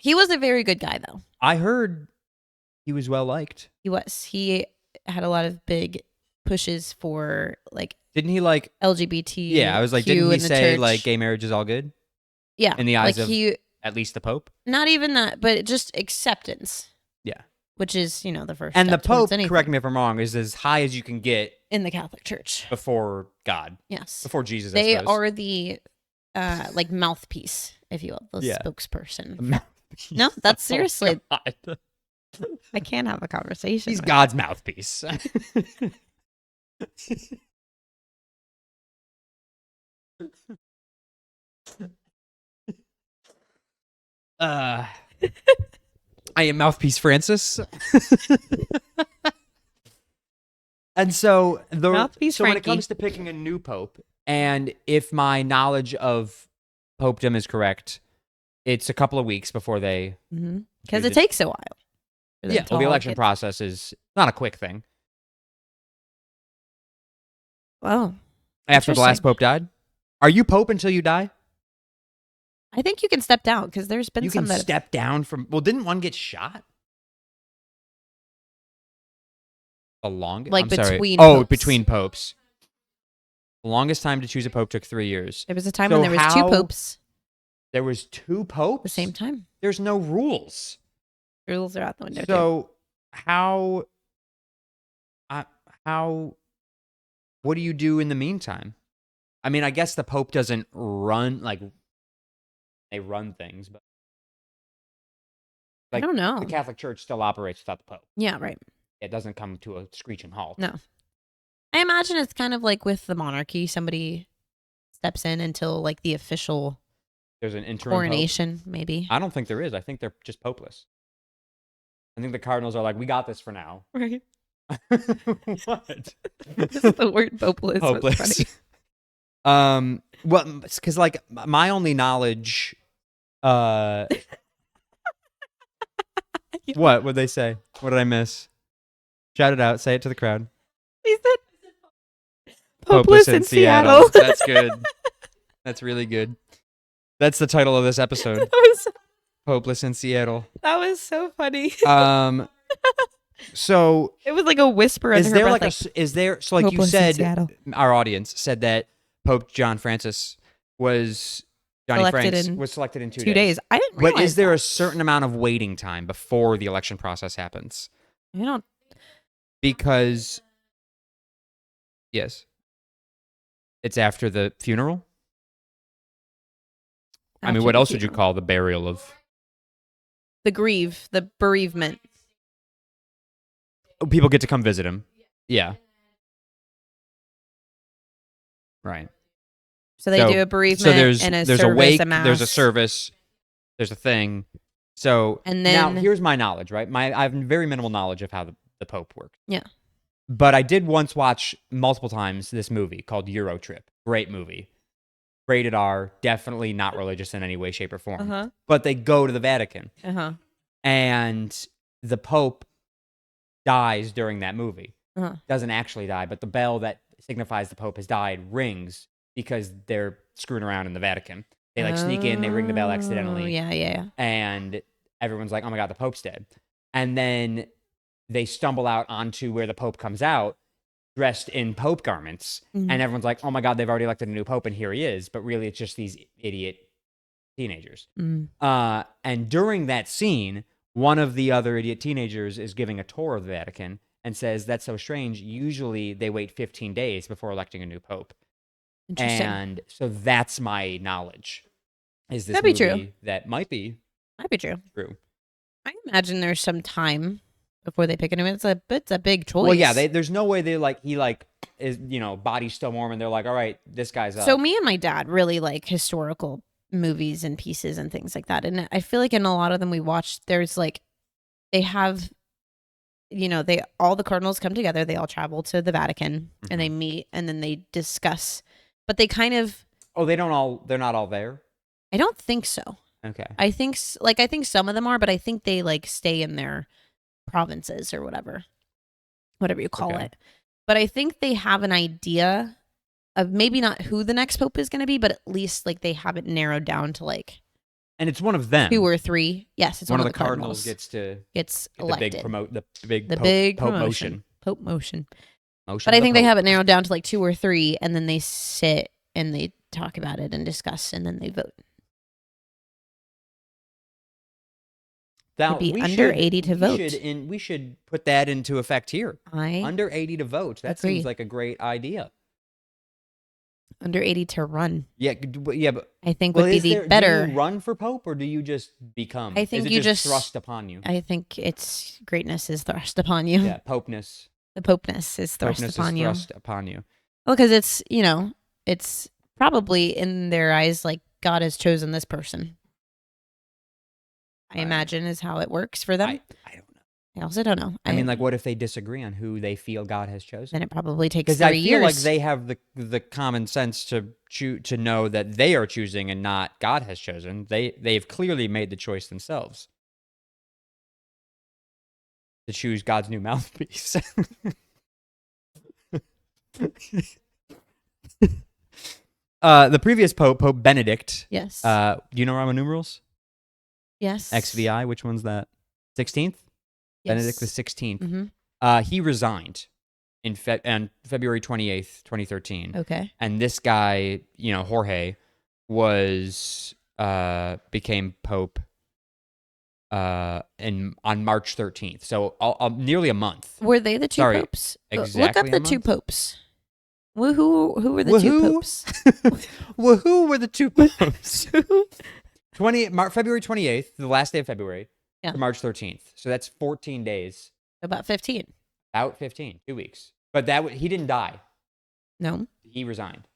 He was a very good guy, though. I heard he was well liked. He was. He had a lot of big pushes for like Didn't he like LGBT? Yeah, I was like, didn't he say church. like gay marriage is all good? Yeah, in the eyes like of at least the Pope? Not even that, but just acceptance. Yeah. Which is, the first And the step towards Pope, anything. correct me if I'm wrong, is as high as you can get in the Catholic Church before God. Yes. Before Jesus, They I suppose. are the like mouthpiece, if you will, the Yeah. spokesperson. The mouthpiece. No, that's seriously. Oh, God. I can't have a conversation. He's with God's mouthpiece. I am Mouthpiece Francis. And so Mouthpiece when it Frankie. comes to picking a new pope, and if my knowledge of popedom is correct, it's a couple of weeks before they Because it takes a while. for them Yeah, to well, the all election get- process is not a quick thing. Wow. After the last Interesting. pope died, are you pope until you die? I think you can step down because there's been You some can that step down from. Well, didn't one get shot? The longest, Like I'm sorry. between Oh, popes. between popes. The longest time to choose a pope took 3 years. there was a time So when there was two how- popes There was 2 popes at the same time. There's no rules. Rules are out the window too. So how? What do you do in the meantime? I mean, I guess the pope doesn't run like they run things, but I don't know. the Catholic Church still operates without the pope. Yeah, right. It doesn't come to a screeching halt. No. I imagine it's kind of like with the monarchy. Somebody steps in until like the official There's an interim pope. coronation, maybe. I don't think there is. I think they're just popeless. I think the cardinals are like, we got this for now. Right. What? The word popeless was Hopeless. funny. Well, because like my only knowledge, what would they say? What did I miss? Shout it out. Say it to the crowd. He said popeless in Seattle. That's good. That's really good. That's the title of this episode. Hopeless in Seattle. That was so funny. So It was like a whisper under is her there breath. like is there so like you Hopeless in said Seattle. our audience said that Pope John Francis was Johnny Selected Franks in was selected in 2 2 days. I didn't realize But is there that. a certain amount of waiting time before the election process happens? I don't. Because yes, it's after the funeral. I mean, after what the else would you funeral. call the burial of? The bereavement. People get to come visit him. Yeah. Right. So they do a bereavement So there's and a there's service, a wake, mass. there's a service, there's a thing. So And now then- here's my knowledge, right? I have very minimal knowledge of how the Pope works. Yeah. But I did once watch multiple times this movie called Euro Trip. Great movie. Rated R, definitely not religious in any way, shape, or form. Uh-huh. But they go to the Vatican. Uh-huh. And the Pope dies during that movie. Uh-huh. Doesn't actually die, but the bell that signifies the Pope has died rings because they're screwing around in the Vatican. They like sneak in, they ring the bell Oh, accidentally, yeah. and everyone's like, "Oh my God, the Pope's dead!" And then they stumble out onto where the Pope comes out, dressed in Pope garments, Mhm. and everyone's like, "Oh my God, they've already elected a new Pope, and here he is." But really, it's just these idiot teenagers. Mm. And during that scene, one of the other idiot teenagers is giving a tour of the Vatican and says, "That's so strange. Usually they wait 15 days before electing a new Pope." Interesting. And so that's my knowledge. Is this That'd be true. movie that might be Might be true. true? I imagine there's some time before they pick him. It's a big choice. Well, yeah, there's no way he is, body's still warm and they're like, all right, this guy's up. So me and my dad really like historical movies and pieces and things like that. And I feel like in a lot of them we watched, there's like, they have, all the cardinals come together, they all travel to the Vatican and they meet and then they discuss, but they kind of. Oh, they're not all there? I don't think so. Okay. I think some of them are, but I think they like stay in their provinces or whatever you call it. But I think they have an idea of maybe not who the next pope is going to be, but at least like they have it narrowed down to like. And it's one of them. 2 or 3. Yes, it's one of the Cardinals gets elected. The big Pope motion. Pope motion. But I think they have it narrowed down to like 2 or 3, and then they sit and they talk about it and discuss, and then they vote. It'd be under 80 to vote. We should put that into effect here. Under 80 to vote. That agree. Seems like a great idea. Under 80 to run. Yeah, but I think would be the better. Do you run for pope or do you just become? I think is it you just thrust upon you. I think it's greatness is thrust upon you. Yeah, popeness. The popeness is thrust upon you. Thrust upon you. Well, because it's probably in their eyes like God has chosen this person. I imagine is how it works for them. I don't know. I also don't know. I mean, like, what if they disagree on who they feel God has chosen? Then it probably takes 3 years. Because I feel like they have the common sense to know that they are choosing and not God has chosen. They've clearly made the choice themselves to choose God's new mouthpiece. The previous Pope Benedict. Yes. Do you know Roman numerals? Yes. XVI. Which one's that? 16th. Yes. Benedict the 16th. Mm-hmm. He resigned on February 28th, 2013. Okay. And this guy, Jorge, became Pope on March 13th. So nearly a month. Were they the 2 popes? Exactly. Look up the 2 popes. Who were the 2 popes? Who were the 2 popes? February 28th, the last day of February, to March 13th. So that's 14 days. About 15. About 15, 2 weeks. But he didn't die. No. He resigned.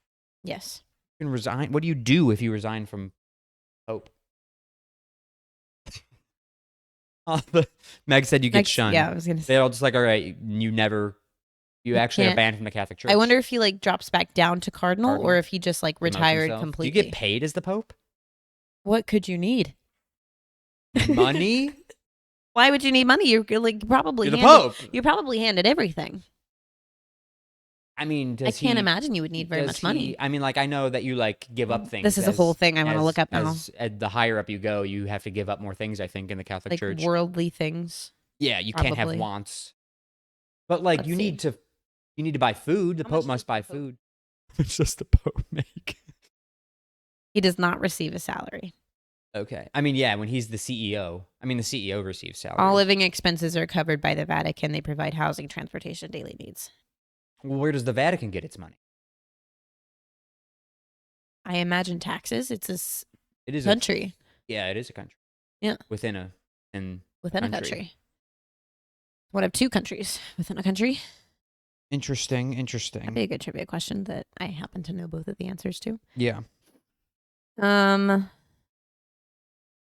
Yes. You can resign. What do you do if you resign from Pope? Meg said you get shunned. Yeah, I was going to say. They're all just like, all right, you actually are banned from the Catholic Church. I wonder if he like drops back down to cardinal or if he just like retired completely. Do you get paid as the Pope? What could you need? Money? Why would you need money? You're like probably You're the Pope. You're probably handed everything. I mean, I can't imagine you would need very much money. I mean, like, I know that you like give up things. This is a whole thing I want to look up now. The higher up you go, you have to give up more things, I think, in the Catholic Church. Worldly things. Yeah, you can't have wants. But like, you need to buy food. The Pope must buy food. It's just the Pope make. He does not receive a salary. Okay. I mean, yeah, when he's the CEO. I mean, the CEO receives salary. All living expenses are covered by the Vatican. They provide housing, transportation, daily needs. Well, where does the Vatican get its money? I imagine taxes. It is a country. It is a country. Yeah. Within a country. One of 2 countries within a country. Interesting. That'd be a good trivia question that I happen to know both of the answers to. Yeah.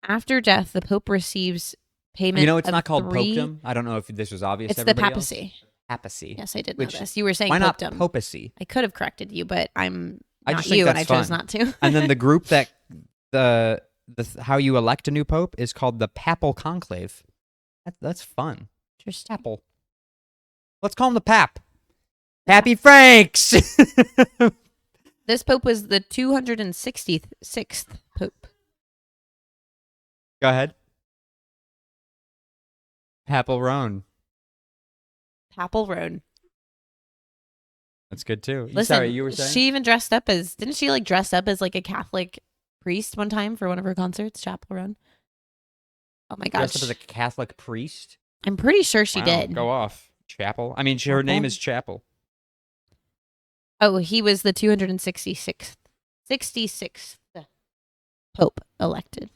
After death, the Pope receives payment. It's not called popedom. I don't know if this was obvious. It's the papacy. Papacy. Yes, I did know this. You were saying why not popedom. Papacy? I could have corrected you, but I'm I not just think you, and I that's chose fun. not to. And then the group that the how you elect a new pope is called the Papal Conclave. That's fun. Just Papal. Let's call him the Pap. Pappy Franks. This pope was the 266th pope. Go ahead. Papal Roan. Papal Roan. That's good too. Listen, Sorry, you were saying? she even dressed up as, didn't she like dress up as like a Catholic priest one time for one of her concerts, Chapel Roan? Oh my gosh. Dressed up as a Catholic priest? I'm pretty sure she did. Go off. Chapel. I mean, her name is Chapel. Oh, he was the 266th Pope elected.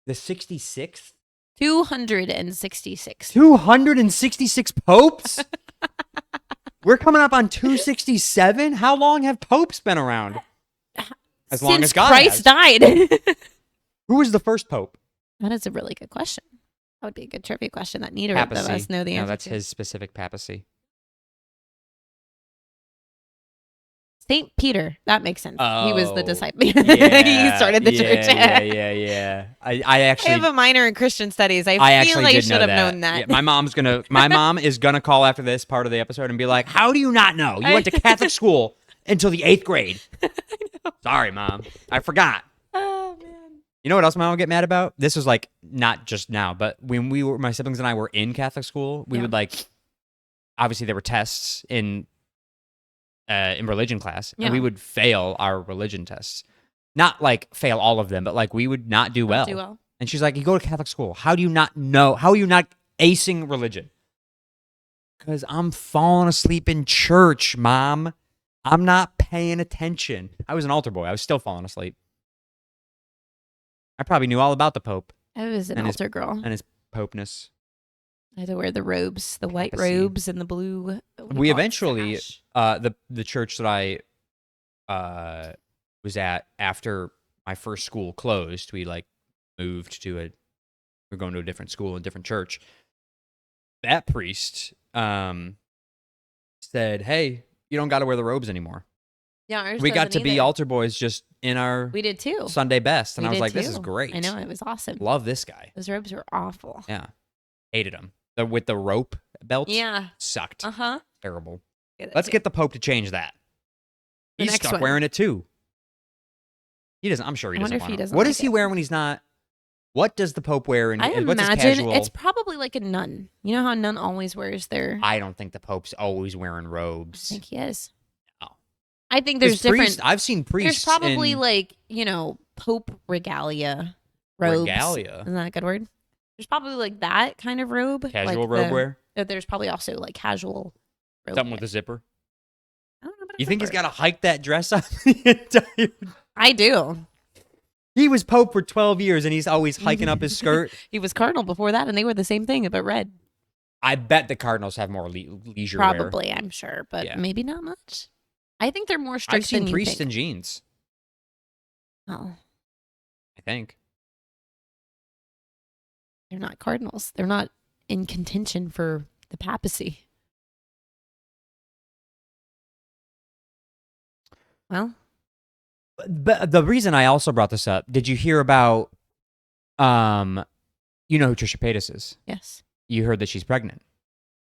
The 66th? 266. 266 popes? We're coming up on 267? How long have popes been around? As long Since as God Christ has. died. Who was the first pope? That is a really good question. That would be a good trivia question that neither of us know the answer No, that's to. his specific papacy. Saint Peter. That makes sense. He was the Oh, disciple. He Yeah, started the church. yeah. I I actually have a minor in Christian studies. I feel actually like I did know should have that. known that. Yeah, my mom is gonna call after this part of the episode and be like, "How do you not know? You went to Catholic school until the 8th grade." Sorry, Mom. I forgot. Oh man. You know what else my mom would get mad about? This was like not just now, but when my siblings and I were in Catholic school, we Yeah. would obviously there were tests in religion class, Yeah. and we would fail our religion tests. Not like fail all of them, but like we would not do well. Do well. And she's like, "You go to Catholic school. How do you not know? How are you not acing religion?" Because I'm falling asleep in church, Mom. I'm not paying attention. I was an altar boy. I was still falling asleep. I probably knew all about the Pope I was an And his- altar girl. and his popeness. I had to wear the robes, the white Papacy. robes and the blue. what do you We call it? eventually, Sash. the church that I was at after my first school closed, we moved to we're going to a different school, a different church. That priest said, "Hey, you don't got to wear the robes anymore." Yeah, ours We got to doesn't be either. altar boys just in our We did too. Sunday best, and We I was did like, "This is too. great." I know, it was awesome. Love this guy. Those robes were awful. Yeah, hated him. With the rope belt, Yeah. sucked. Uh-huh. Terrible. Let's get the Pope to change that. The He's next stuck one. wearing it too. He doesn't. I'm sure he I wonder doesn't if he want to. doesn't What like does he it. wear when he's not? What does the Pope wear? I What's his imagine casual? it's probably like a nun. You know how a nun always wears their... I don't think the Pope's always wearing I robes. think he is. No. I think there's different... I've seen priests. There's probably in Pope regalia robes. regalia, Isn't that a good word? There's probably like that kind of robe. casual robe wear, There's probably also like casual robe. something with a zipper. I don't know about a You think he's zipper. got to hike that dress up? the entire- I do. He was Pope for 12 years, and he's always hiking up his skirt. He was cardinal before that, and they were the same thing, but red. I bet the Cardinals have more leisure wear. Probably, I'm sure, but Yeah. maybe not much. I think they're more strict I've seen than you priests think. in jeans. Oh, I think. they're not cardinals. They're not in contention for the papacy. Well, But the reason I also brought this up, did you hear about, you know who Trisha Paytas is? yes. You heard that she's pregnant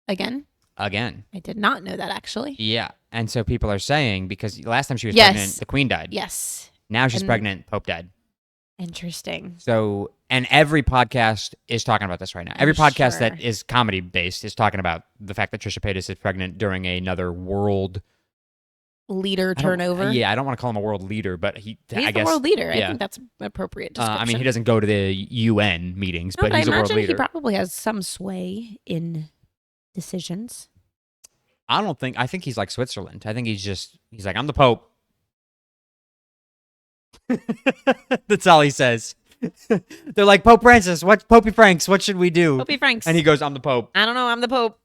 Again, again. I did not know that actually. Yeah. And so people are saying, because last time she was Yes. pregnant, the Queen died. Yes. Now she's And- pregnant, Pope died. Interesting. So, and every podcast is talking about this right now. Every I'm podcast that sure. is comedy based is talking about the fact that Trisha Paytas is pregnant during another world Leader I don't- turnover. Yeah, I don't want to call him a world leader, but He's I the guess. world leader. I yeah. think that's appropriate I description. mean, he doesn't go to the UN meetings, No, but he's I a world imagine leader. he probably has some sway in decisions. I think he's like Switzerland. I think he's like, I'm the Pope. That's all he says. They're like, Pope Francis, Popey Franks, what should we do? Popey Franks. And he goes, I'm the Pope. I don't know. I'm the Pope.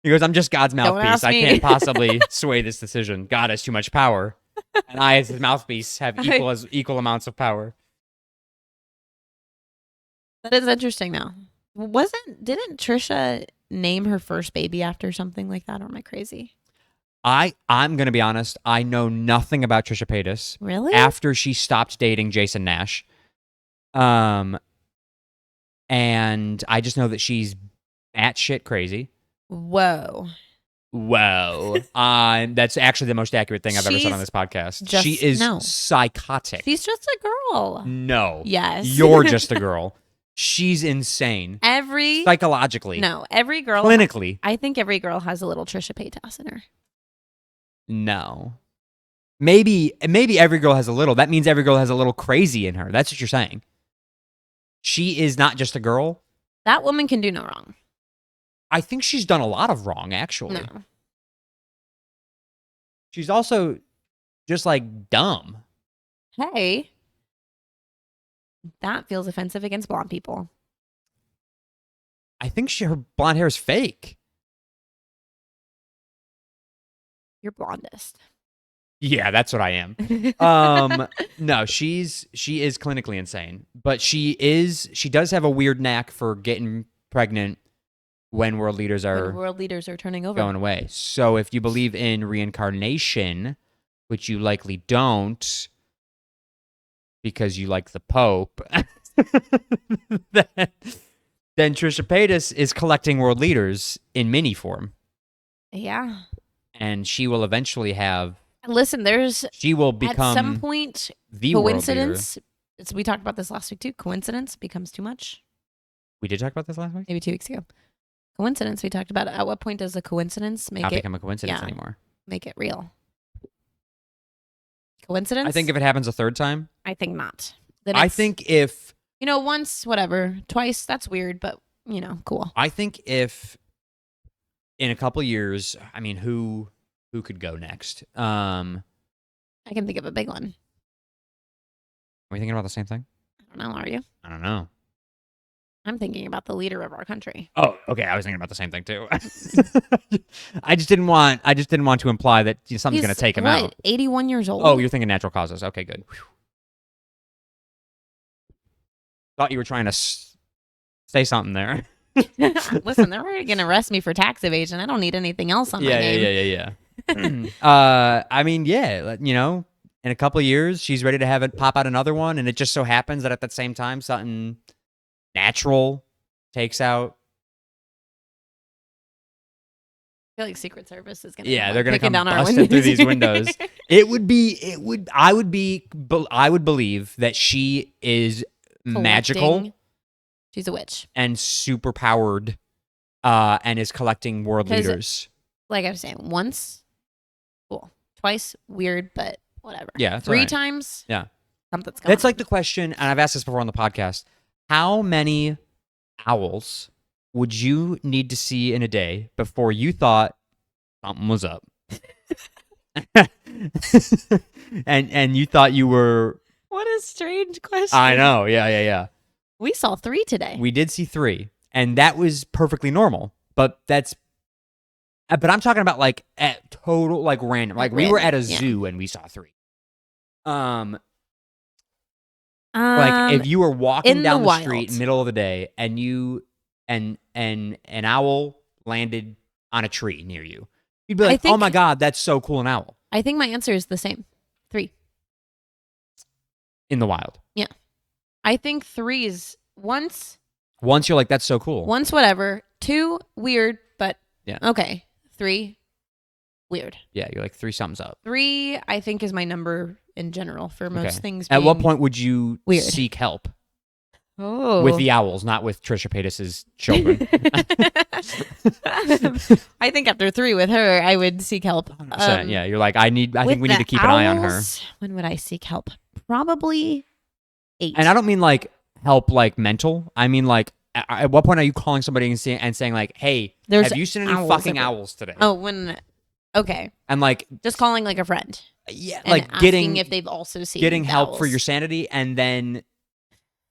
He goes, I'm just God's Don't mouthpiece. ask I me." can't possibly sway this decision. God has too much power. And I, as his mouthpiece, have equal amounts of power. That is interesting, though. Didn't Trisha name her first baby after something like that? Or am I crazy? I'm going to be honest. I know nothing about Trisha Paytas. Really? After she stopped dating Jason Nash. And I just know that she's batshit crazy. Whoa. Whoa. That's actually the most accurate thing I've ever said on She's this podcast. just- She is no. psychotic. She's just a girl. No. Yes. You're just a girl. She's insane. every Psychologically. no, every girl. Clinically. I think every girl has a little Trisha Paytas in her. No. Maybe every girl has a little. That means every girl has a little crazy in her. That's what you're saying. She is not just a girl. That woman can do no wrong. I think she's done a lot of wrong, actually. No. She's also just like dumb. Hey. That feels offensive against blonde people. I think her blonde hair is fake. You're blondest. Yeah, that's what I am. No, she is clinically insane, but she does have a weird knack for getting pregnant when world leaders When are world leaders are turning over. going away. So if you believe in reincarnation, which you likely don't because you like the Pope, then Trisha Paytas is collecting world leaders in mini form. Yeah. And she will eventually Listen, she will become at some point the world leader. coincidence. We talked about this last week too. Coincidence becomes too much. We did talk about this last week? Maybe 2 weeks ago. Coincidence. We talked about it. At what point does a coincidence Not become a coincidence anymore. Make it real? Coincidence? I think if it happens a third time. I think not. I think if once, whatever, twice, that's weird, but cool. I think if in a couple years, I mean, who could go next? I can think of a big one. Are we thinking about the same thing? I don't know. Are you? I don't know. I'm thinking about the leader of our country. Oh, okay. I was thinking about the same thing too. I just didn't want to imply that something's going to take him out. 81 years old. Oh, you're thinking natural causes. Okay, good. Whew. Thought you were trying to say something there. Listen, they're already going to arrest me for tax evasion. I don't need anything else on my name. Yeah. I mean, yeah, in a couple of years, she's ready to have it pop out another one, and it just so happens that at that same time, something natural takes out. I feel like Secret Service is going to they're going to come down busting through these windows. I would believe that she is magical. She's a witch. And super powered and is collecting world leaders. Like I was saying, once, cool. Twice, weird, but whatever. Yeah. 3 times, yeah. Something's going That's like the question, and I've asked this before on the podcast. How many owls would you need to see in a day before you thought something was up? and you thought you were... What a strange question. I know. Yeah. We saw 3 today. We did see 3, and that was perfectly normal. But I'm talking about like at total like random. Like we were at a zoo and we saw 3. Like if you were walking down the street middle of the day and an owl landed on a tree near you, you'd be like, "Oh my god, that's so cool, an owl." I think my answer is the same. 3. In the wild. Yeah. I think 3 is once you're like, that's so cool. Once, whatever. 2, weird, but yeah. Okay. 3, weird. Yeah, you're like 3 something's up. 3, I think, is my number in general for most things. At what point would you seek help? Oh. With the owls, not with Trisha Paytas' children. I think after 3 with her, I would seek help. Yeah, you're like, I think we need to keep an eye on her. When would I seek help? Probably 8. And I don't mean like help like mental. I mean like at what point are you calling somebody and saying like, "Hey, have you seen any fucking owls today?" Oh, okay. And like just calling like a friend. Yeah, and like asking if they've also seen getting help owls. for your sanity, and then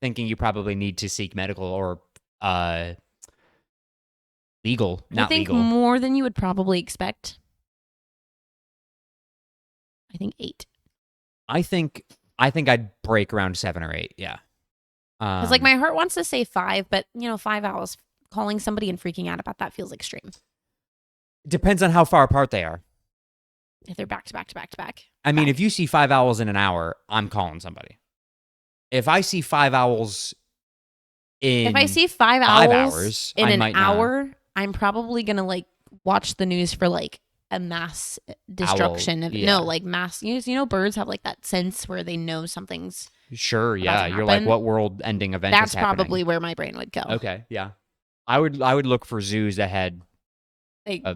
thinking you probably need to seek medical or legal. Not legal. I think more than you would probably expect. I think 8. I think I'd break around 7 or 8. Yeah. Because like my heart wants to say 5, but 5 owls, calling somebody and freaking out about that feels extreme. Depends on how far apart they are. If they're back to back to back to back. I mean, if you see 5 owls in an hour, I'm calling somebody. If I see 5 owls in 5 hours in an hour, I'm probably gonna like watch the news for like a mass destruction mass. Birds have like that sense where they know something's you're like, what world ending event that's is happening? Probably where my brain would go. Okay, yeah, I would look for zoos that had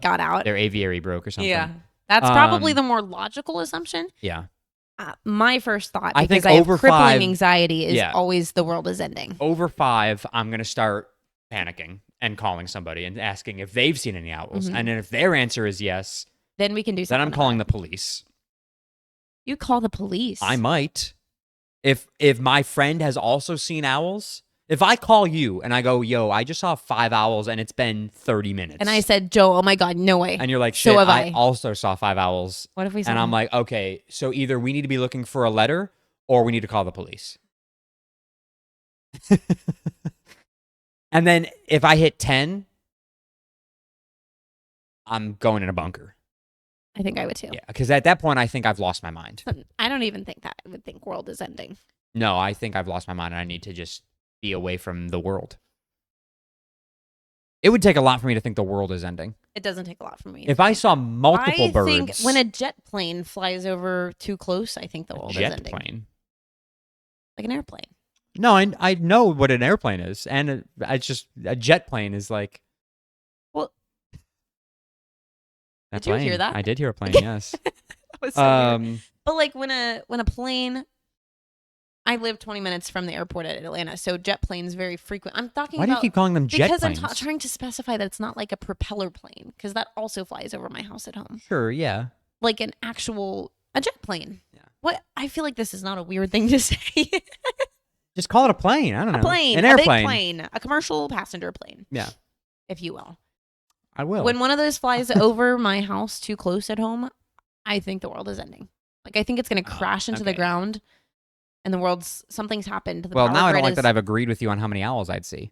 got out, their aviary broke or something. Yeah, that's probably the more logical assumption. Yeah, my first thought, I think I have over crippling 5 anxiety, is always the world is ending. Over 5, I'm gonna start panicking and calling somebody and asking if they've seen any owls. Mm-hmm. And then if their answer is yes, then we can do something. Then I'm calling the police. You call the police? I might. If my friend has also seen owls, if I call you and I go, yo, I just saw 5 owls and it's been 30 minutes. And I said, Joe, oh my God, no way. And you're like, so shit, have I I. also saw 5 owls. What if we saw And I'm them? like, okay, so either we need to be looking for a letter or we need to call the police. And then if I hit 10, I'm going in a bunker. I think I would too. Yeah, because at that point, I think I've lost my mind. I don't even think that. I would think world is ending. No, I think I've lost my mind and I need to just be away from the world. It would take a lot for me to think the world is ending. It doesn't take a lot for me. If I saw multiple birds. I think when a jet plane flies over too close, I think the world is ending. Jet plane? Like an airplane. No, I know what an airplane is. And it's just a jet plane is like. Well, Did you hear that? I did hear a plane, yes. That was so weird. But like when a plane, I live 20 minutes from the airport at Atlanta, so jet planes very frequent. I'm talking Why about. do you keep calling them jet because planes? I'm trying to specify that it's not like a propeller plane, because that also flies over my house at home. Sure, yeah. Like a jet plane. Yeah. What? I feel like this is not a weird thing to say. Just call it a plane. I don't know. A plane, an a airplane. big plane, a commercial passenger plane. Yeah, if you will. I will. When one of those flies over my house too close at home, I think the world is ending. Like I think it's going to crash into the ground, and something's happened. Well, now I don't like that I've agreed with you on how many owls I'd see.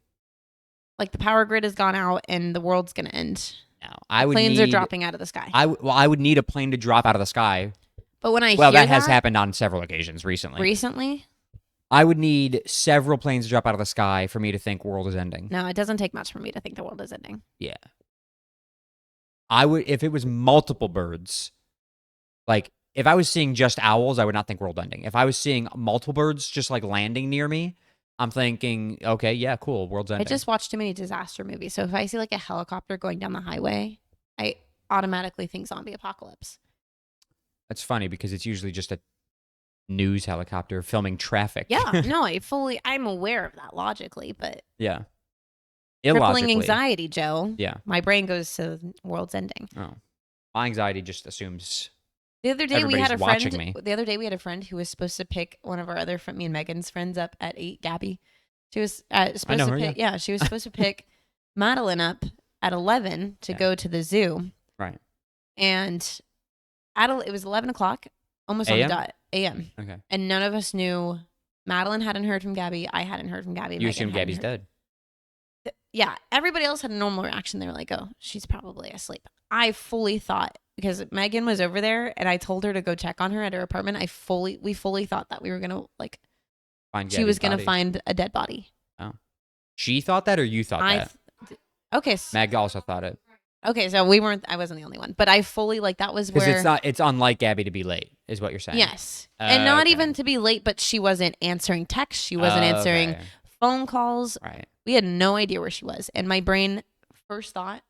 Like the power grid has gone out, and the world's going to end. No, planes are dropping out of the sky. I would need a plane to drop out of the sky. But when that has happened on several occasions recently. Recently? I would need several planes to drop out of the sky for me to think world is ending. No, it doesn't take much for me to think the world is ending. Yeah. I would, if it was multiple birds, like if I was seeing just owls, I would not think world ending. If I was seeing multiple birds just like landing near me, I'm thinking, okay, yeah, cool, world's ending. I just watched too many disaster movies. So if I see like a helicopter going down the highway, I automatically think zombie apocalypse. That's funny because it's usually just a news helicopter filming traffic. Yeah, no, I'm aware of that logically, but yeah, crippling anxiety, Joe. Yeah, my brain goes to world's ending. Oh, my anxiety just assumes. The other day we had a friend. Me. The other day we had a friend who was supposed to pick one of our other me and Megan's friends up at 8. Gabby, she was supposed to pick. Yeah, she was supposed to pick Madeline up at 11 to go to the zoo. Right. And it was 11 o'clock, almost on the dot. A.M. Okay. And none of us knew. Madeline hadn't heard from Gabby. I hadn't heard from Gabby. You assumed Gabby's dead. Yeah. Everybody else had a normal reaction. They were like, oh, she's probably asleep. I fully thought, because Megan was over there and I told her to go check on her at her apartment, we fully thought that we were going to find she was going to find a dead body. Oh. She thought that or you thought that? Okay. Meg also thought it. Okay, so I wasn't the only one, but I fully that was where. Because it's unlike Gabby to be late, is what you're saying. Yes. And not even to be late, but she wasn't answering texts. She wasn't answering phone calls. Right. We had no idea where she was. And my brain first thought.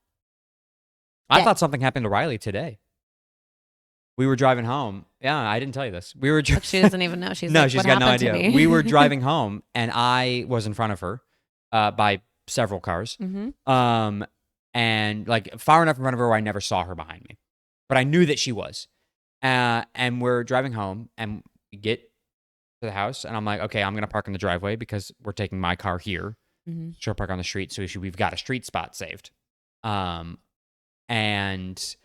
I thought something happened to Riley today. We were driving home. Yeah, I didn't tell you this. We were. She doesn't even know. She's she's got no idea. We were driving home, and I was in front of her, by several cars. Mm-hmm. And far enough in front of her where I never saw her behind me, but I knew that she was. And we're driving home, and we get to the house, and I'm like, okay, I'm gonna park in the driveway because we're taking my car here. Mm-hmm. She'll park on the street, so we've got a street spot saved. And so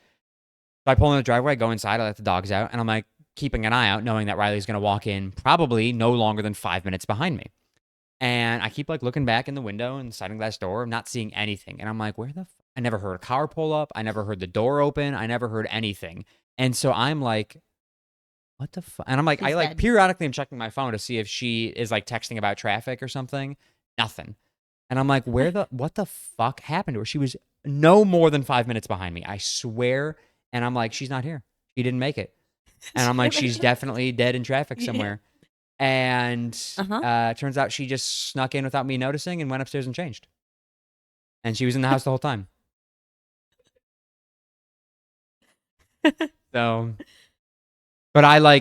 I pull in the driveway, I go inside, I let the dogs out, and I'm like keeping an eye out, knowing that Riley's gonna walk in probably no longer than 5 minutes behind me. And I keep looking back in the window and the sliding glass door. I'm not seeing anything. And I'm like, where the I never heard a car pull up. I never heard the door open. I never heard anything. And so I'm like, what the fuck? And I'm like, periodically I'm checking my phone to see if she is texting about traffic or something. Nothing. And I'm like, what the fuck happened to her? She was no more than 5 minutes behind me. I swear. And I'm like, she's not here. She didn't make it. And I'm like, she's definitely dead in traffic somewhere. Yeah. And turns out she just snuck in without me noticing and went upstairs and changed. And she was in the house the whole time. So, but I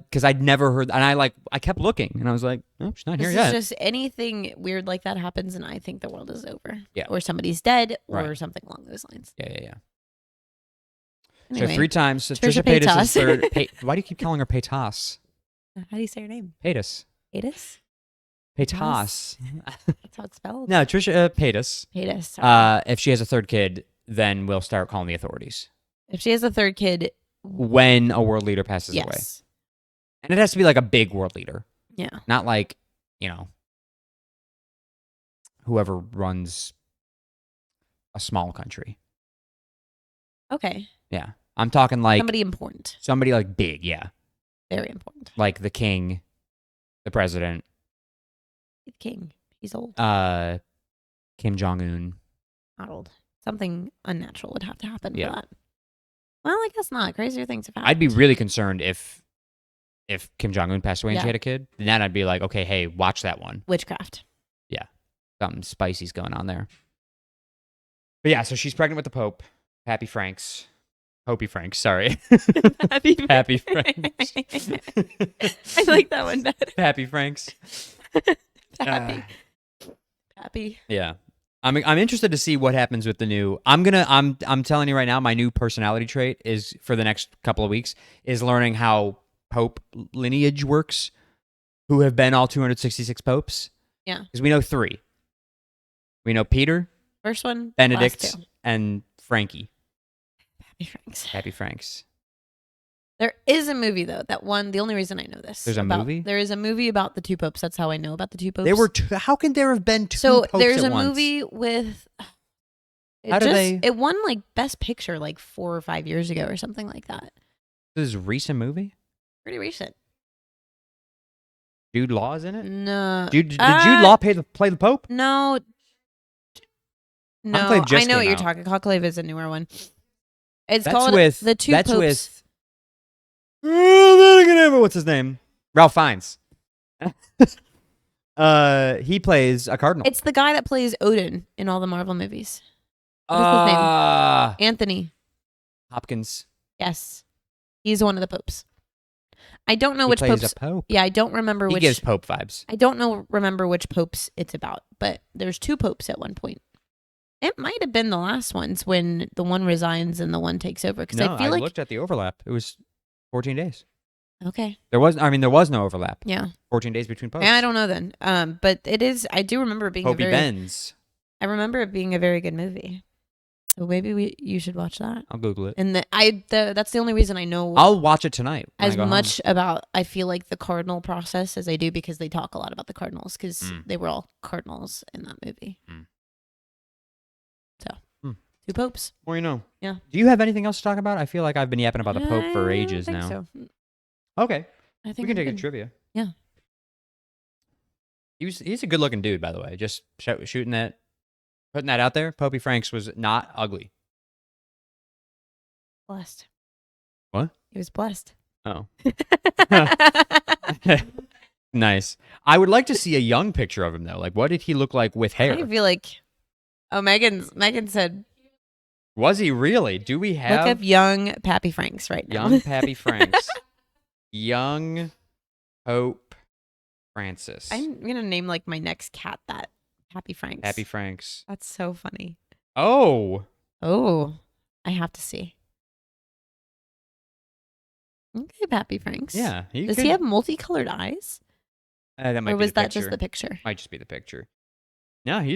because I'd never heard, and I kept looking, and I was like, oh, she's not here yet. It's just anything weird like that happens, and I think the world is over. Yeah. Or somebody's dead, or something along those lines. Yeah. Anyway, so 3 times. So Trisha Paytas is third. Why do you keep calling her Paytas? How do you say her name? Paytas. Paytas? Paytas. That's how it's spelled. No, Trisha Paytas. Paytas. Sorry. If she has a third kid, then we'll start calling the authorities. If she has a third kid, When a world leader passes away. yes. And it has to be like a big world leader. Yeah. Not like, whoever runs a small country. Okay. Yeah. I'm talking like Somebody important. somebody like big, yeah. Very important. Like the king, the president, The king. He's old. Kim Jong-un. Not old. Something unnatural would have to happen Yeah. for that. Well, I guess not. Crazier things have happened. I'd be really concerned if Kim Jong-un passed away and she Yeah. had a kid. Then I'd be like, okay, hey, watch that one. Witchcraft. Something spicy's going on there. But yeah, so she's pregnant with the Pope. Happy Franks. Hopey Franks, sorry. Happy Franks. I like that one better. Happy Franks. Happy. Happy. Yeah. I'm interested to see what happens with the new. I'm telling you right now, my new personality trait is for the next couple of weeks is learning how Pope lineage works, who have been all 266 popes. Yeah. Because we know 3. We know Peter, First one. Benedict, Last 2. and Frankie. Happy Franks. Happy Franks. There is a movie though. That one. The only reason I know this. There's a movie? There is a movie about the 2 popes. That's how I know about the 2 popes. There were how can there have been 2 So popes there's at a once? movie with. How do they- It won like Best Picture like 4 or 5 years ago or something like that. This is a recent movie? Pretty recent. Jude Law is in it? No. Did Jude Law play the Pope? No. No, Conclave just I know what came you're out. talking. Conclave is a newer one. It's That's called with the 2 that's popes. with what's his name? Ralph Fiennes. He plays a cardinal. It's the guy that plays Odin in all the Marvel movies. What is his name? Anthony. Hopkins. Yes. He's one of the popes. I don't know He which plays popes. a pope. Yeah, I don't remember He which. gives Pope vibes. I don't remember which popes it's about, but there's 2 popes at one point. It might have been the last ones when the one resigns and the one takes over. Because No, I feel like looked at the overlap. It was 14 days. okay, There was no overlap. yeah, 14 days between popes. I don't know then. But it is. I do remember it being Popey Benz. I remember it being a very good movie. So maybe you should watch that. I'll Google it. And that's the only reason I know I'll watch it tonight. when I as go much about I feel like the cardinal process as I do because they talk a lot about the cardinals because they were all cardinals in that movie. So 2 popes. home. Well, you know. Yeah. Do you have anything else to talk about? I feel like I've been yapping about the Pope for I don't ages think now. So. Okay. I think We can I'm take a good. trivia. Yeah. He's a good looking dude, by the way. Just putting that out there. Popey Franks was not ugly. Blessed. What? He was blessed. Oh. Nice. I would like to see a young picture of him though. Like, what did he look like with hair? I feel like. Oh, Megan said, Was he really? Do we look have up young Pappy Franks right now. young Pappy Franks? Young Pope Francis. I'm gonna name like my next cat that Pappy Franks. Pappy Franks. That's so funny. Oh. Oh, I have to see. Okay, Pappy Franks. Yeah. Does he have multicolored eyes? That might Or be was the that just picture. the picture? Might just be the picture. No, he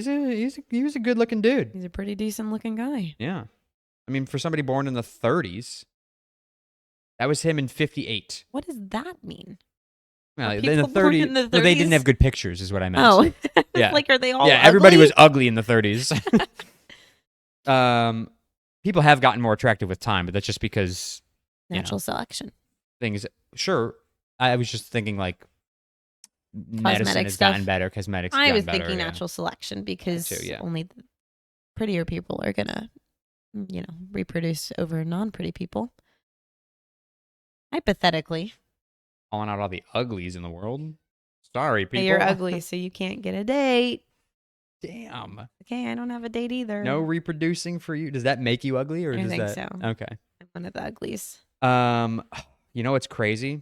was a good looking dude. He's a pretty decent looking guy. Yeah. I mean, for somebody born in the 30s, that was him in 58. What does that mean? Well, Are in the people born 30s, in the no, they didn't 30s? have good pictures, is what I meant. Oh, Yeah. like are they all? Yeah, everybody ugly? was ugly in the 30s. People have gotten more attractive with time, but that's just because natural selection. things. Sure, I was just thinking like medicine Cosmetic has stuff. gotten better, cosmetics. I have was gotten better, thinking yeah. natural selection because too, yeah. only the prettier people are gonna, reproduce over non-pretty people. Hypothetically, Calling out all the uglies in the world. Sorry, people. hey, you're ugly, so you can't get a date. Damn. Okay, I don't have a date either. No reproducing for you. Does that make you ugly, or I does think that? so. Okay. I'm one of the uglies. You know what's crazy?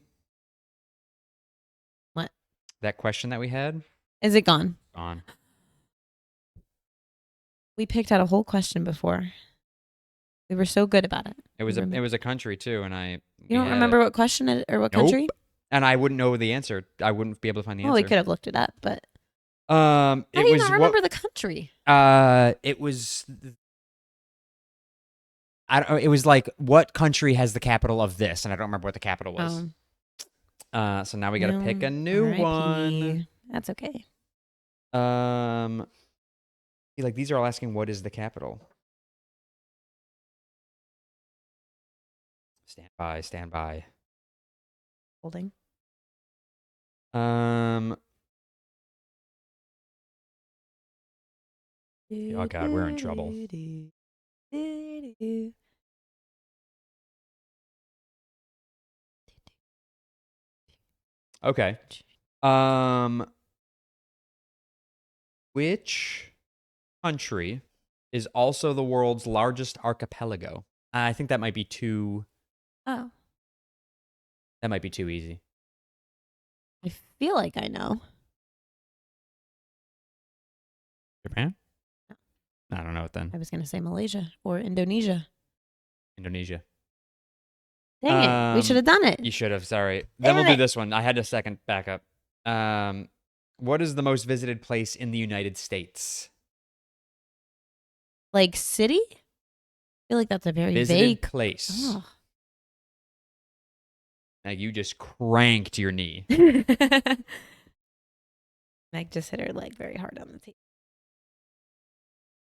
What? That question that we had Is it gone? gone. We picked out a whole question before. We were so good about it. It was a country too, and I. You don't remember what question or what country? And I wouldn't know the answer. I wouldn't be able to find the Well, we answer. could have looked it up, but How how do you not remember the country? It was. I don't. It was like what country has the capital of this, and I don't remember what the capital was. So now we got to pick a new one. That's okay. Like these are all asking what is the capital. Stand by. Stand by. Holding. Oh God, we're in trouble. Okay. Which country is also the world's largest archipelago? I think that might be too. Oh, That might be too easy. I feel like I know. Japan? I don't know it then. I was going to say Malaysia or Indonesia. Indonesia. Dang it. We should have done it. You should have. Sorry. Then we'll Damn do it. this one. I had a second backup. What is the most visited place in the United States? Like city? I feel like that's a very Visited vague place. Oh. Like you just cranked your knee. Meg just hit her leg very hard on the table.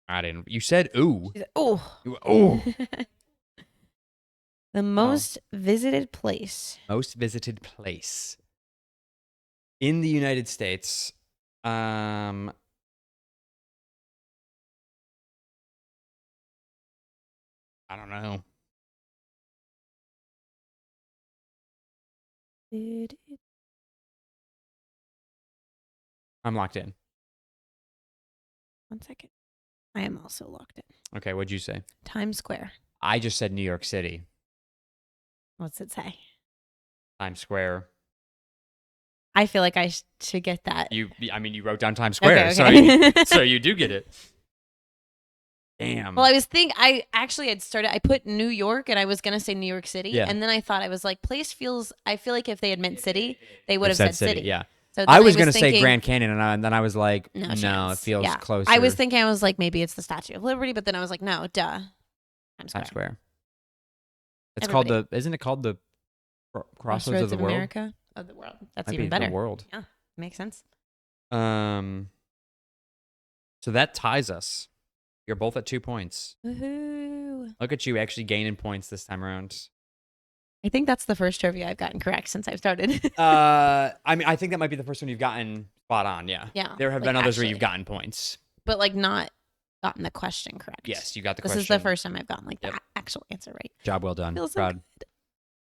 I didn't. You said ooh. She's like, oh. Ooh. The most visited place. Most visited place in the United States. I don't know. I'm locked in. 1 second. I am also locked in. Okay, what'd you say? Times Square. I just said New York City. What's it say? Times Square. I feel like I should get that. You wrote down Times Square, Okay. so you do get it. Damn. Well, I actually had started, I put New York and I was going to say New York City. Yeah. And then I thought, I was like, I feel like if they had meant city, they would have said city. Yeah. So I was going to say Grand Canyon, and then I was like, no, chance. it feels closer. I was thinking, I was like, maybe it's the Statue of Liberty, but then I was like, no, duh. Times Square. It's Everybody. isn't it called the Crossroads of the World? America? Of the world. That's Might even be better. The world. Yeah, makes sense. So that ties us. You're both at 2 points. Woohoo. Look at you actually gaining points this time around. I think that's the first trivia I've gotten correct since I've started. I think that might be the first one you've gotten spot on, yeah. Yeah. There have been others where you've gotten points. But like not gotten the question correct. Yes, you got the this question. This is the first time I've gotten like the actual answer right. Job well done. Feels Proud.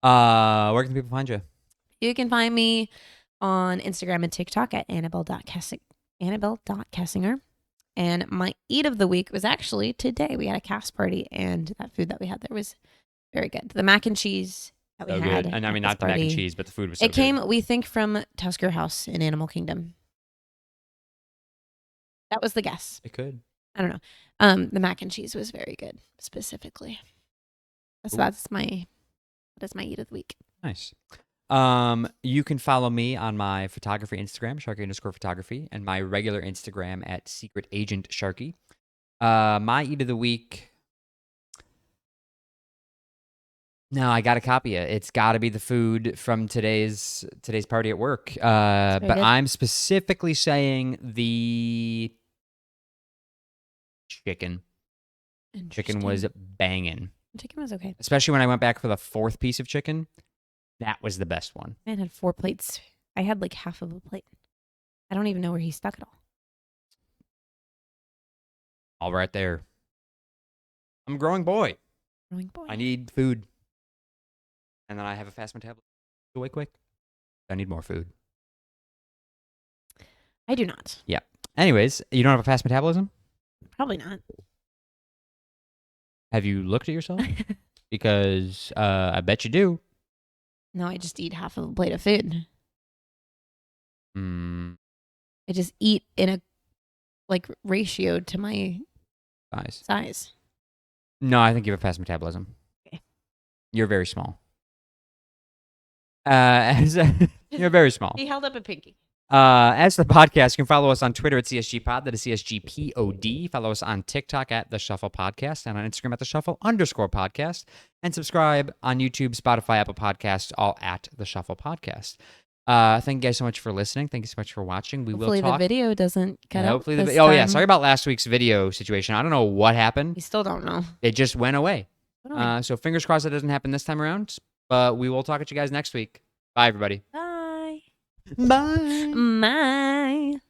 So Where can people find you? You can find me on Instagram and TikTok at Annabelle.Cassinger. And my eat of the week was actually today. We had a cast party, and that food that we had there was very good. The mac and cheese that we had. Good. And I mean, not the mac and cheese, but the food was so good. It came, good. we think, from Tusker House in Animal Kingdom. That was the guess. It could. I don't know. The mac and cheese was very good, specifically. So that is my eat of the week. Nice. You can follow me on my photography Instagram, Sharky_photography, and my regular Instagram at Secret Agent Sharky. My eat of the week. No, I gotta copy it. It's gotta be the food from today's party at work. But good. I'm specifically saying the chicken. Chicken was banging. Chicken was okay. Especially when I went back for the fourth piece of chicken. That was the best one. Man had 4 plates. I had like half of a plate. I don't even know where he stuck it all. All right there. I'm a growing boy. I need food. And then I have a fast metabolism. Way quick. I need more food. I do not. Yeah. Anyways, you don't have a fast metabolism? Probably not. Have you looked at yourself? Because I bet you do. No, I just eat half of a plate of food. I just eat in a ratio to my size. No, I think you have a fast metabolism. Okay. You're very small. You're very small. He held up a pinky. As the podcast, you can follow us on Twitter at CSGPod. That is CSGPOD. Follow us on TikTok at The Shuffle Podcast and on Instagram at The Shuffle_podcast. And subscribe on YouTube, Spotify, Apple Podcasts, all at The Shuffle Podcast. Thank you guys so much for listening. Thank you so much for watching. Hopefully will talk. the video doesn't cut out. Hopefully this oh yeah, time. sorry about last week's video situation. I don't know what happened. We still don't know. It just went away. Oh. So fingers crossed it doesn't happen this time around. But we will talk at you guys next week. Bye, everybody. Bye. Bye. Bye.